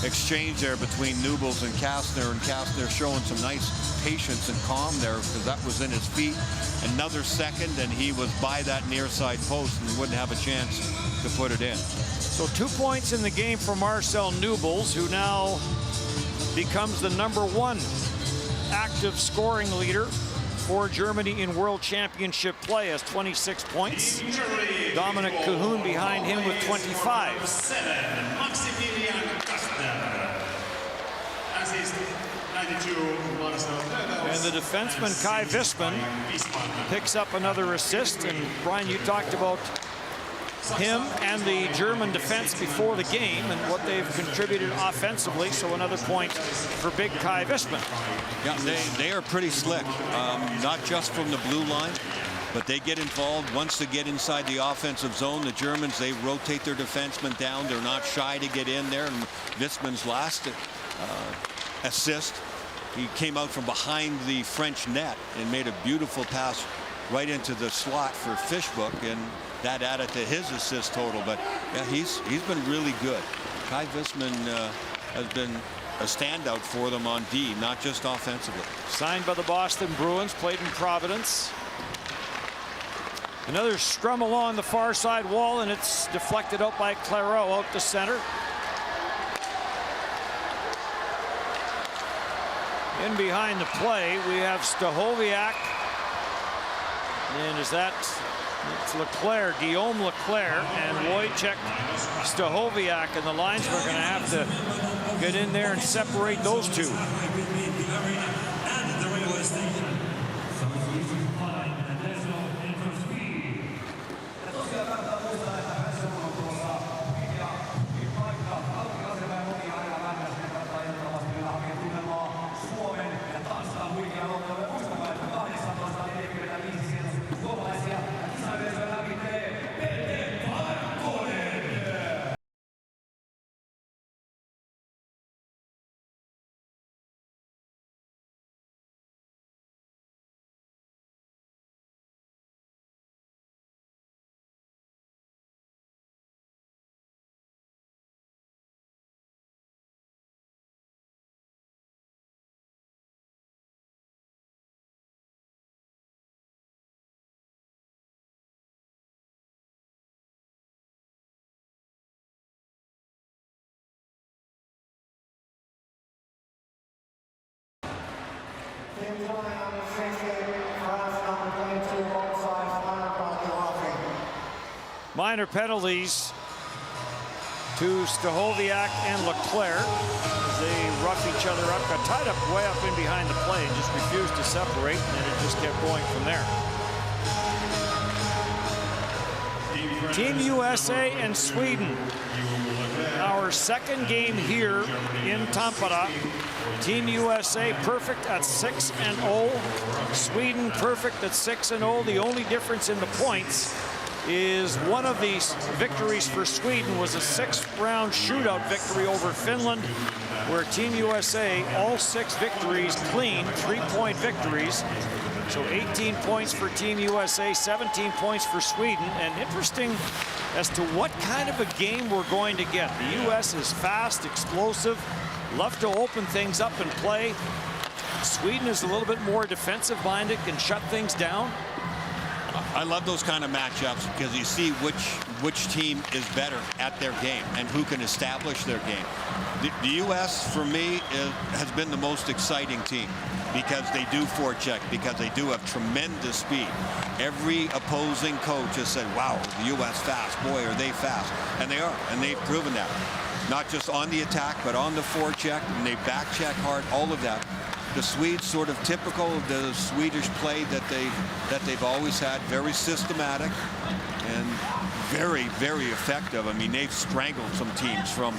exchange there between Nubels and Kastner showing some nice patience and calm there, because that was in his feet. Another second and he was by that near side post and wouldn't have a chance to put it in. So 2 points in the game for Marcel Nubels, who now becomes the #1 active scoring leader for Germany in World Championship play, has 26 points. Dominic Cahoon behind him with 25. And the defenseman Kai Wisman picks up another assist. And Brian, you talked about him and the German defense before the game and what they've contributed offensively. So another point for big Kai Wisman. Yeah, they are pretty slick, not just from the blue line, but they get involved once they get inside the offensive zone. The Germans, they rotate their defensemen down. They're not shy to get in there. And Wisman's last assist, he came out from behind the French net and made a beautiful pass right into the slot for Fishbook, and that added to his assist total. But yeah, he's been really good. Kai Wisman has been a standout for them on D, not just offensively. Signed by the Boston Bruins, played in Providence. Another scrum along the far side wall, and it's deflected out by Clairot out to center. In behind the play, we have Stahoviak. And is that, it's Leclerc, Guillaume Leclerc and Wojciech Stahoviak, and the linesmen are going to have to get in there and separate those two. Team flying number 60, France number 22, both sides, minor penalty roughing. Minor penalties to Stahoviak and Leclerc as they rough each other up. Got tied up way up in behind the play and just refused to separate, and it just kept going from there. Team USA and Sweden. Our second game here in Tampere. Team USA perfect at 6-0. Sweden perfect at 6-0. The only difference in the points is one of these victories for Sweden was a 6-round shootout victory over Finland, where Team USA, all 6 victories clean, 3-point victories. So 18 points for Team USA, 17 points for Sweden. And interesting as to what kind of a game we're going to get. The US is fast, explosive, love to open things up and play. Sweden is a little bit more defensive-minded, can shut things down. I love those kind of matchups because you see which team is better at their game and who can establish their game. The U.S. for me has been the most exciting team because they do forecheck, because they do have tremendous speed. Every opposing coach has said, wow, the U.S. fast, boy, are they fast. And they are, and they've proven that. Not just on the attack, but on the forecheck, and they back check hard, all of that. The Swedes sort of typical of the Swedish play that they've always had, very systematic and very, very effective. I mean, they've strangled some teams from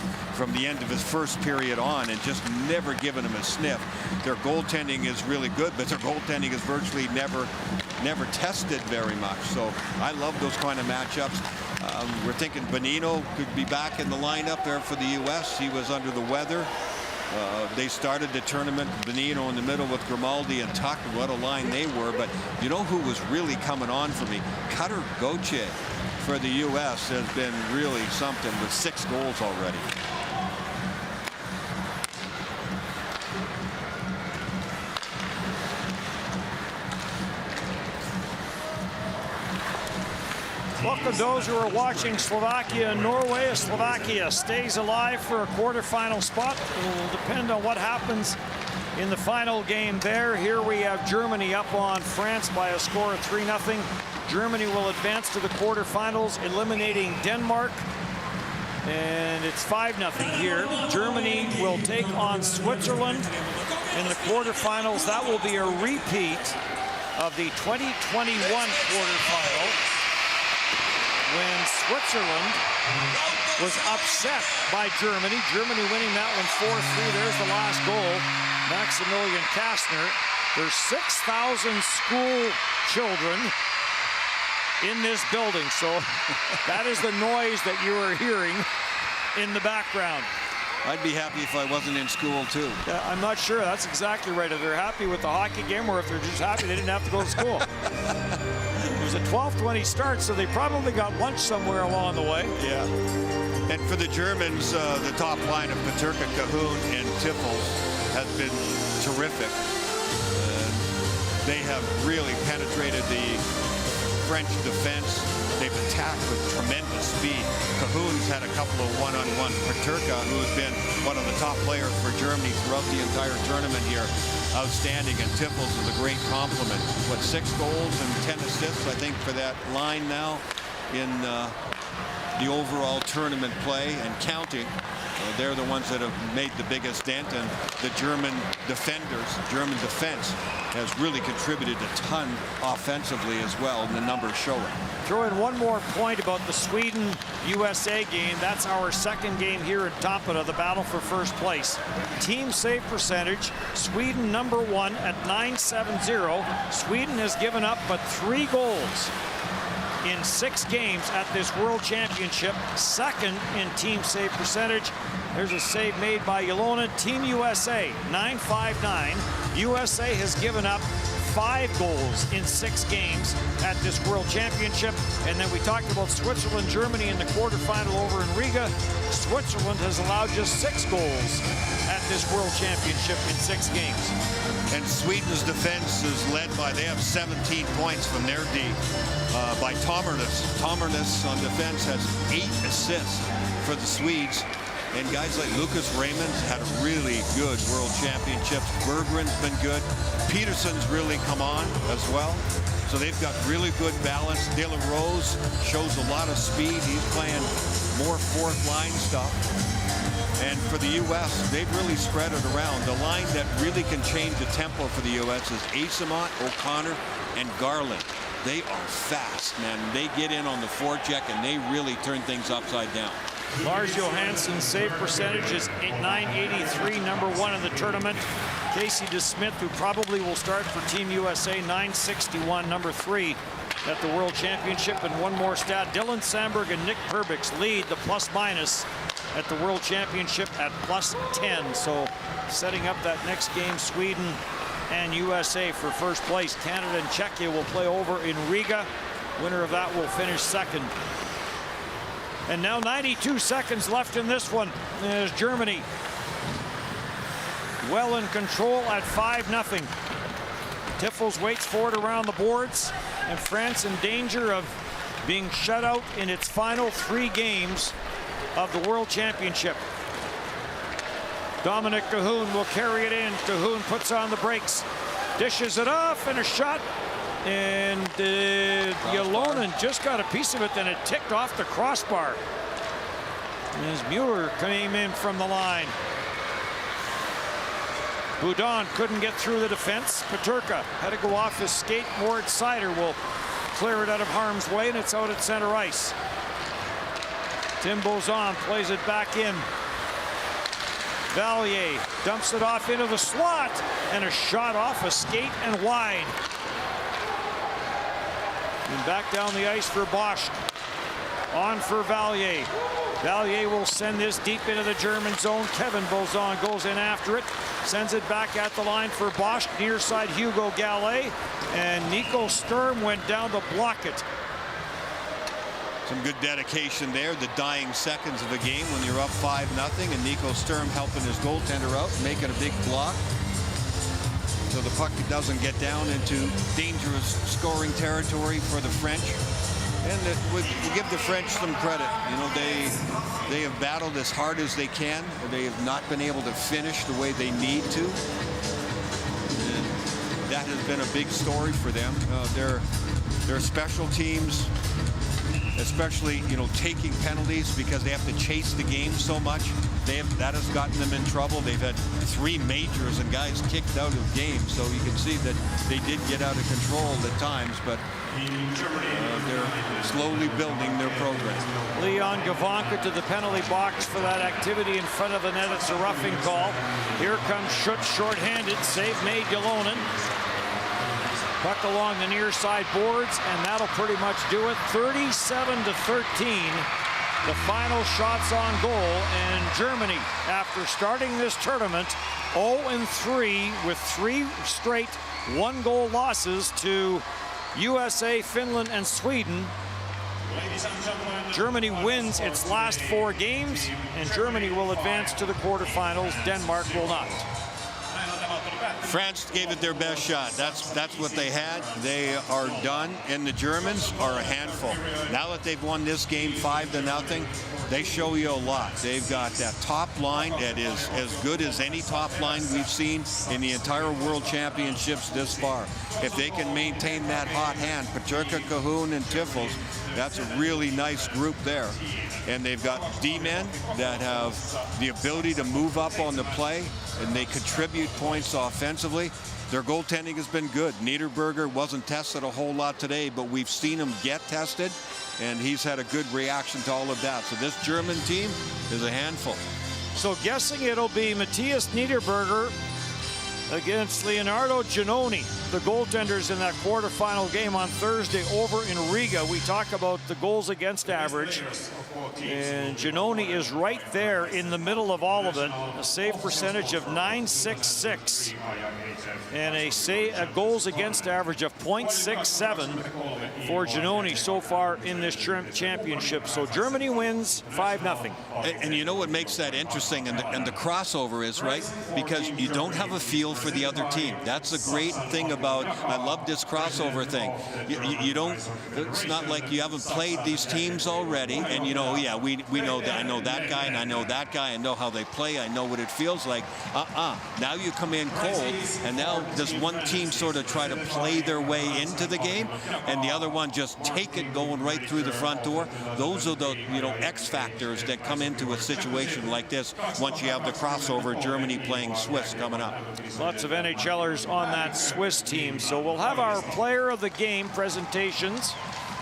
the end of his first period on and just never given them a sniff. Their goaltending is really good, but their goaltending is virtually never tested very much. So I love those kind of matchups. We're thinking Bonino could be back in the lineup there for the U.S. He was under the weather. They started the tournament, Bonino in the middle with Grimaldi and Tuck, and what a line they were. But you know who was really coming on for me? Cutter Gauthier for the U.S. has been really something with 6 goals already. Welcome those who are watching Slovakia and Norway. Slovakia stays alive for a quarterfinal spot. It will depend on what happens in the final game there. Here we have Germany up on France by a score of 3-0. Germany will advance to the quarterfinals, eliminating Denmark. And it's 5-0 here. Germany will take on Switzerland in the quarterfinals. That will be a repeat of the 2021 quarterfinal, when Switzerland was upset by Germany. Germany winning that one 4-3. There's the last goal. Maximilian Kastner. There's 6,000 school children in this building. So that is the noise that you are hearing in the background. I'd be happy if I wasn't in school too. Yeah, I'm not sure. That's exactly right. If they're happy with the hockey game, or if they're just happy they didn't have to go to school. It was a 12:20 start, so they probably got lunch somewhere along the way. Yeah. And for the Germans, the top line of Peterka, Cahoon, and Tiffels has been terrific. They have really penetrated the French defense. They've attacked with tremendous speed. Cahoon's had a couple of one-on-one. Peterka, who has been one of the top players for Germany throughout the entire tournament here, outstanding. And Tiffels is a great compliment. What, 6 goals and 10 assists, I think, for that line now in the overall tournament play and counting. They're the ones that have made the biggest dent, and the German defenders, German defense, has really contributed a ton offensively as well, and the numbers show it. Throw in one more point about the Sweden-USA game. That's our second game here at Tampere, the battle for first place. Team save percentage, Sweden #1 at .970. Sweden has given up but 3 goals in 6 games at this World Championship, second in team save percentage. There's a save made by Ilona. Team USA, .959. USA has given up 5 goals in 6 games at this World Championship. And then we talked about Switzerland, Germany in the quarterfinal over in Riga. Switzerland has allowed just 6 goals at this World Championship in 6 games. And Sweden's defense is led by, they have 17 points from their D by Tommernes. Tommernes on defense has 8 assists for the Swedes. And guys like Lucas Raymond's had a really good World Championships. Berggren's been good. Peterson's really come on as well. So they've got really good balance. De La Rose shows a lot of speed. He's playing more fourth line stuff. And for the U.S., they've really spread it around. The line that really can change the tempo for the U.S. is Eyssimont, O'Connor, and Garland. They are fast, man. They get in on the forecheck, and they really turn things upside down. Lars Johansson's save percentage is .983, number 1 in the tournament. Casey DeSmith, who probably will start for Team USA, .961, number 3 at the World Championship. And one more stat, Dylan Sandberg and Nick Perbix lead the plus-minus at the World Championship at +10. So setting up that next game, Sweden and USA for first place. Canada and Czechia will play over in Riga. Winner of that will finish second. And now 92 seconds left in this one as Germany well in control at 5-0. Tiffels waits for it around the boards, and France in danger of being shut out in its final 3 games of the World Championship. Dominic Cahoon will carry it in. Cahoon puts on the brakes, dishes it off, and a shot. And Ylonen just got a piece of it, then it ticked off the crossbar as Mueller came in from the line. Boudon couldn't get through the defense. Peterka had to go off his skate. Mort Sider will clear it out of harm's way, and it's out at center ice. Tim Bozon plays it back in. Valier dumps it off into the slot, and a shot off a skate and wide. And back down the ice for Bosch. On for Valier. Valier will send this deep into the German zone. Kevin Bozon goes in after it. Sends it back at the line for Bosch. Near side Hugo Gallet. And Nico Sturm went down to block it. Some good dedication there. The dying seconds of a game when you're up 5-0. And Nico Sturm helping his goaltender out, making a big block. So the puck doesn't get down into dangerous scoring territory for the French. And we give the French some credit. You know, they have battled as hard as they can. They have not been able to finish the way they need to. And that has been a big story for them. Their special teams, especially, you know, taking penalties because they have to chase the game so much. That has gotten them in trouble. They've had 3 majors and guys kicked out of games, so you can see that they did get out of control at times, but they're slowly building their program. Leon Gavanka to the penalty box for that activity in front of the net. It's a roughing call. Here comes Schutz shorthanded. Save made Ylonen. Puck along the near side boards, and that'll pretty much do it. 37-13. The final shots on goal, and Germany, after starting this tournament 0-3 with 3 straight 1-goal losses to USA, Finland, and Sweden. Germany wins its last 4 games, and Germany will advance to the quarterfinals. Denmark will not. France gave it their best shot. That's what they had. They are done, and the Germans are a handful. Now that they've won this game 5-0, they show you a lot. They've got that top line that is as good as any top line we've seen in the entire World Championships this far. If they can maintain that hot hand, Peterka, Cahoon, and Tiffels, that's a really nice group there. And they've got D-men that have the ability to move up on the play, and they contribute points offensively. Their goaltending has been good. Niederberger wasn't tested a whole lot today, but we've seen him get tested, and he's had a good reaction to all of that. So this German team is a handful. So guessing it'll be Matthias Niederberger against Leonardo Giannoni, the goaltenders in that quarterfinal game on Thursday over in Riga. We talk about the goals against average, and Giannoni is right there in the middle of all of it. A save percentage of .966 and a goals against average of .67 for Giannoni so far in this championship. So Germany wins 5-0. And you know what makes that interesting, and the crossover is, right, because you don't have a feel for the other team. That's the great thing about about, I love this crossover thing. You don't, it's not like you haven't played these teams already, and you know, yeah, we know that, I know that guy, and I know that guy, I know how they play, I know what it feels like. Now you come in cold, and now does one team sort of try to play their way into the game, and the other one just take it going right through the front door? Those are the, you know, X factors that come into a situation like this once you have the crossover, Germany playing Swiss coming up. Lots of NHLers on that Swiss team. So we'll have our player of the game presentations.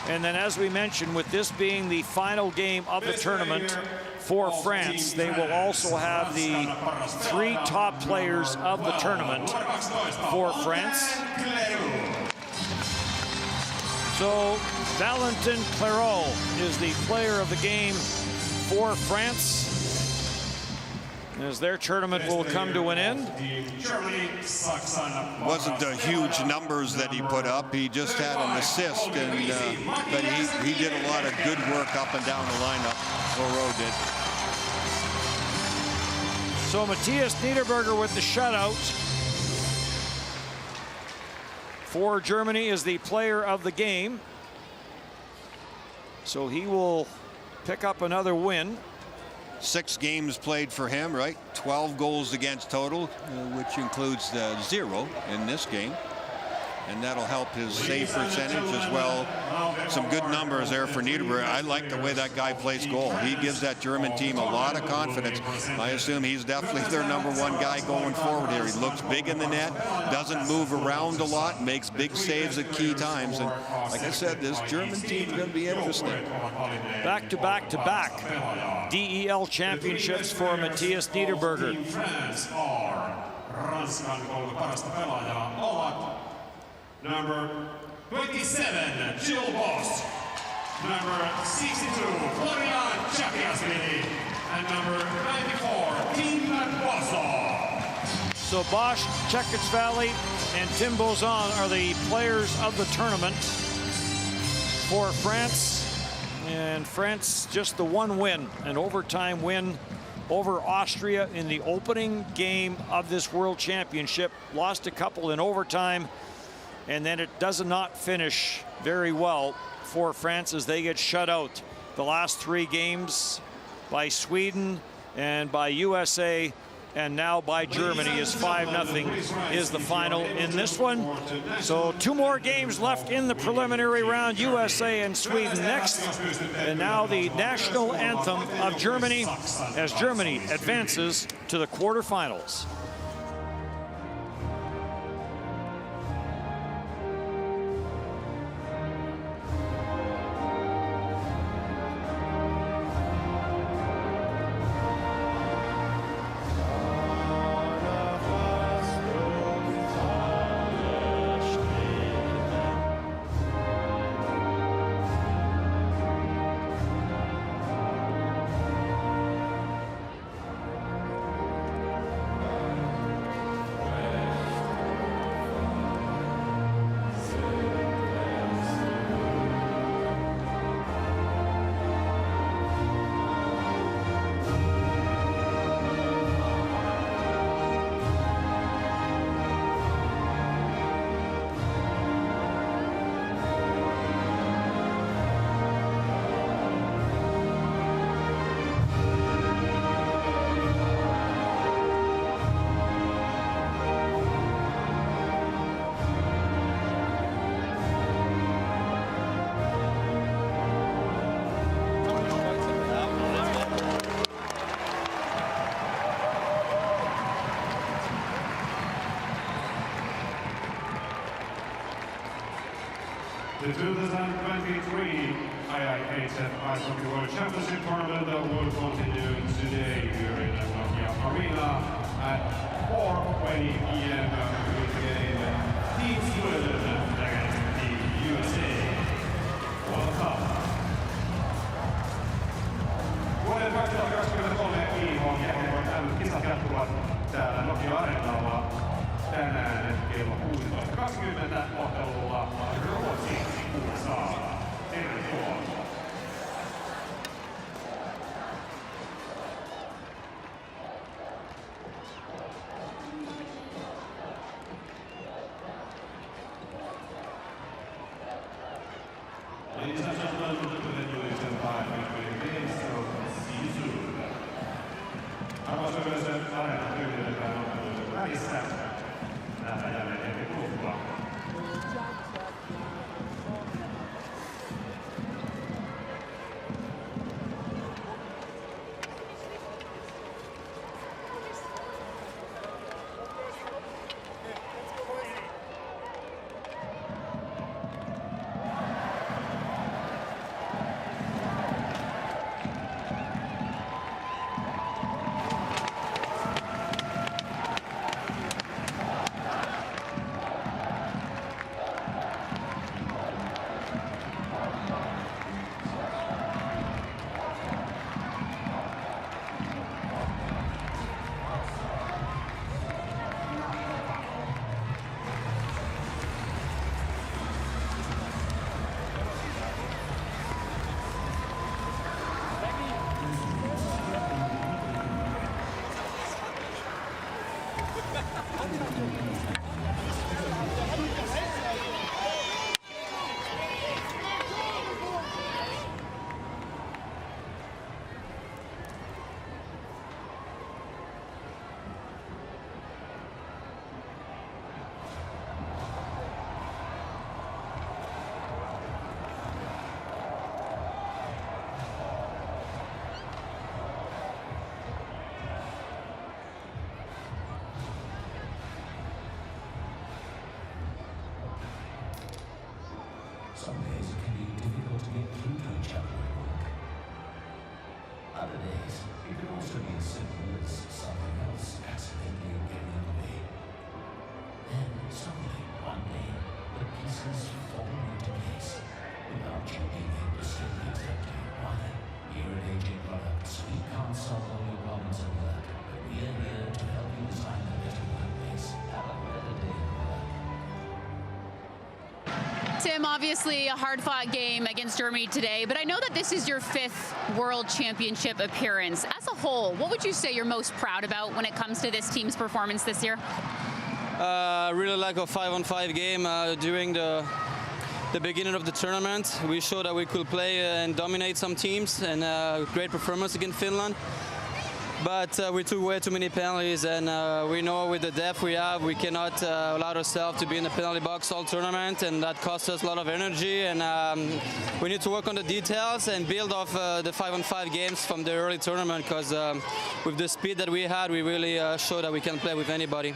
And then, as we mentioned, with this being the final game of the tournament for France, they will also have the 3 top players of the tournament for France. So Valentin Clairot is the player of the game for France, as their tournament will come to an end. Wasn't the huge numbers that he put up. He just had an assist, and but he did a lot of good work up and down the lineup. Clairot did. So Matthias Niederberger with the shutout for Germany is the player of the game. So he will pick up another win. 6 games played for him, right? 12 goals against total, which includes the 0 in this game. And that'll help his save percentage as well. Some good numbers there for Niederberger. I like the way that guy plays goal. He gives that German team a lot of confidence. I assume he's definitely their #1 guy going forward here. He looks big in the net, doesn't move around a lot, makes big saves at key times. And like I said, this German team is going to be interesting. Back to back to back DEL championships for Matthias Niederberger. Number 27, Jill Boss. Number 62, Florian Chakiasvili. And number 94, Tim Bozon. So Bosch, Valley, and Tim Bozon are the players of the tournament for France. And France just the 1 win, an overtime win over Austria in the opening game of this World Championship. Lost a couple in overtime. And then it does not finish very well for France as they get shut out the last 3 games by Sweden and by USA, and now by Germany, as 5-0 is the final in this one. So 2 more games left in the preliminary round, USA and Sweden next. And now the national anthem of Germany as Germany advances to the quarterfinals. The 2023 IIHF Ice Hockey World Championship Tournament will continue today here in the Nokia Arena at 4:20 p.m. with game Team Sweden against Team USA. World Cup. Vuoden 2023 IIHF kisat jatkuvat täällä Nokia Areenalla tänään kello 16:20 ottelulla Ruotsi USA. Tervetuloa. välistä. Nähdään jälleen hetken kuluttua. Some days it can be difficult to get through to each other at work. Other days, it can also be as simple as something else accidentally getting in the way. Then, suddenly, one day, the pieces fall into place without you being able to say exactly why. Here at AJ Products, we can't solve all your problems at work, but we are here to help you design a better workplace. Have a better day at work. Tim, obviously a hard-fought game against Germany today, but I know that this is your 5th World Championship appearance. As a whole, what would you say you're most proud about when it comes to this team's performance this year? Really like a 5-on-5 game during the beginning of the tournament. We showed that we could play and dominate some teams, and great performance against Finland. But we took way too many penalties, and we know with the depth we have, we cannot allow ourselves to be in the penalty box all tournament, and that costs us a lot of energy. And we need to work on the details and build off the 5-on-5 games from the early tournament, because with the speed that we had, we really showed that we can play with anybody.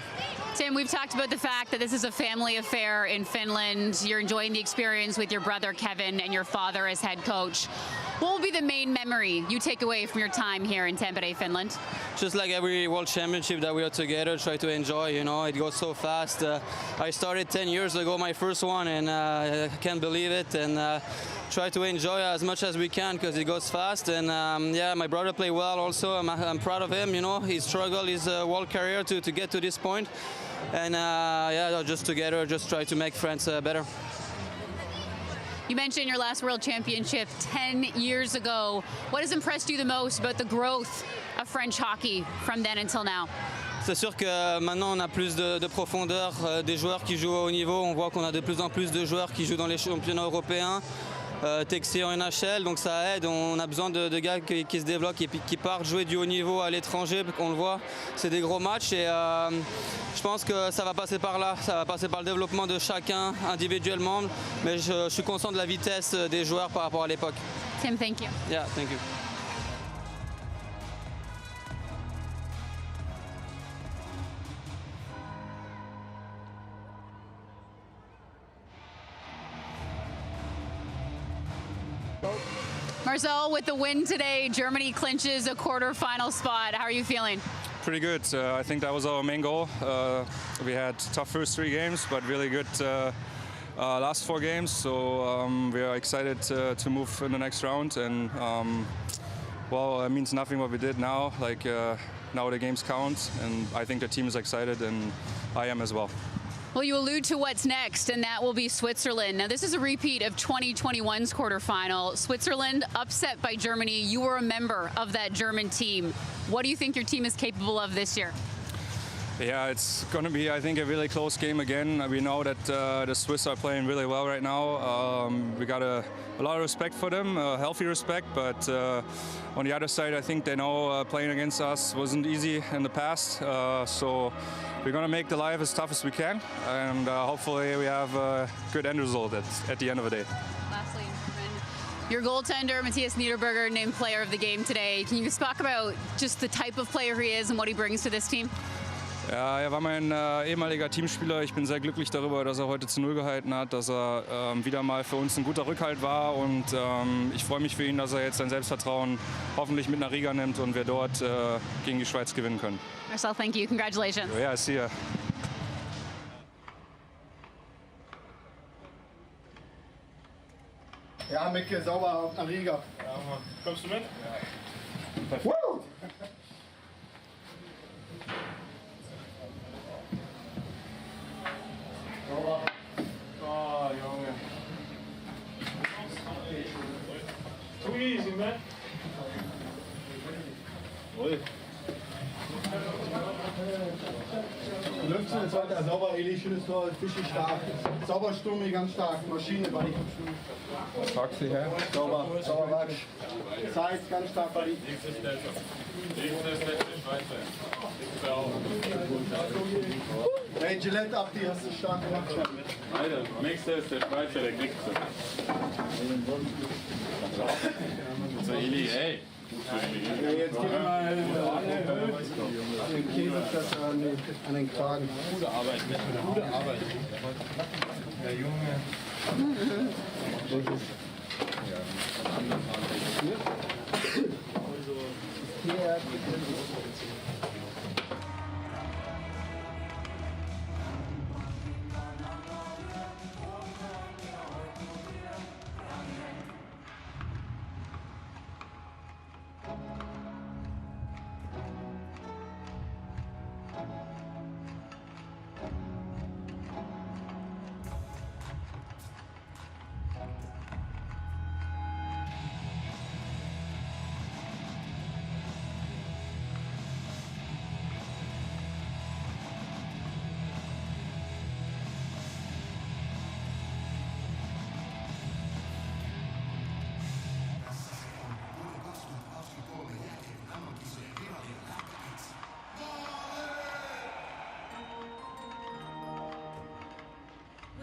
Tim, we've talked about the fact that this is a family affair in Finland. You're enjoying the experience with your brother Kevin and your father as head coach. What will be the main memory you take away from your time here in Tampere, Finland? Just like every World Championship that we are together, try to enjoy, you know, it goes so fast. I started 10 years ago, my first one, and I can't believe it, and try to enjoy as much as we can because it goes fast. And yeah, my brother played well also. I'm proud of him, you know, he struggled his whole career to get to this point. And yeah, just together, just try to make friends better. You mentioned your last World Championship 10 years ago. What has impressed you the most about the growth of French hockey from then until now? C'est sûr que maintenant on a plus de profondeur, des joueurs qui jouent au haut niveau. On voit qu'on a de plus en plus de joueurs qui jouent dans les championnats européens, Texi en NHL, donc ça aide. On a besoin de gars qui se développent et qui partent jouer du haut niveau à l'étranger. On le voit, c'est des gros matchs et je pense que ça va passer par là. Ça va passer par le développement de chacun individuellement, mais je suis conscient de la vitesse des joueurs par rapport à l'époque. Tim, thank you. Yeah, thank you. Marcel, with the win today, Germany clinches a quarterfinal spot. How are you feeling? Pretty good. I think that was our main goal. We had tough first 3 games, but really good last 4 games. So we are excited to move in the next round. And well, it means nothing what we did now. Like now the games count, and I think the team is excited, and I am as well. Well, you allude to what's next, and that will be Switzerland. Now, this is a repeat of 2021's quarterfinal. Switzerland upset by Germany. You were a member of that German team. What do you think your team is capable of this year? Yeah, it's going to be, I think, a really close game again. We know that the Swiss are playing really well right now. We got a lot of respect for them, healthy respect, but on the other side, I think they know playing against us wasn't easy in the past. So we're going to make the life as tough as we can, and hopefully we have a good end result at the end of the day. Lastly, your goaltender, Matthias Niederberger, named player of the game today. Can you just talk about just the type of player he is and what he brings to this team? Ja, er war mein ehemaliger Teamspieler. Ich bin sehr glücklich darüber, dass er heute zu 0 gehalten hat, dass er wieder mal für uns ein guter Rückhalt war. Und ich freue mich für ihn, dass er jetzt sein Selbstvertrauen hoffentlich mit nach Riga nimmt und wir dort gegen die Schweiz gewinnen können. Marcel, thank you. Congratulations. Ja, see ya. Ja, Micke, sauber nach Riga. Kommst du mit? Ja. Woo! Oh, Junge. Too easy, man. Ui. Lüften ist heute sauber, Eli, schönes Tor, Fischi stark. Sauber, Sturmi, ganz stark. Maschine, Buddy. Taxi her. Sauber, sauber, Matsch. Zeit, ganz stark, Buddy. Hey, Gillette ab, die hast du stark gemacht. Alter, nächster ist der Schweizer, der kriegt sie. So, Eli, hey. Ja, jetzt gehen wir mal den Käsefresser an den Kragen. Gute Arbeit, gute Arbeit. Der Junge.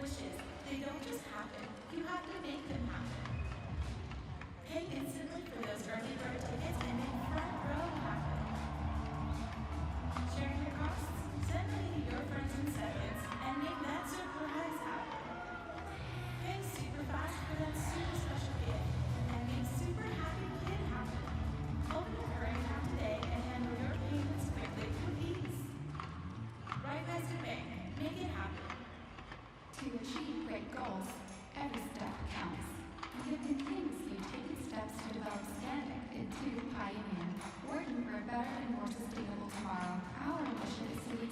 Wishes, they don't just happen. You have to make them happen. Pay instantly for those early bird tickets and make front row happen. Sharing your costs? Send money to your friends in seconds and make that surprise happen. Pay super fast for that super special gift and make super happy kid happen. Open a current account today and handle your payments quickly with ease. Right Western Bank, make it happen. To achieve great goals, every step counts. We have continuously taken steps to develop Scandic into Pioneer, working for a better and more sustainable tomorrow. Our mission is to be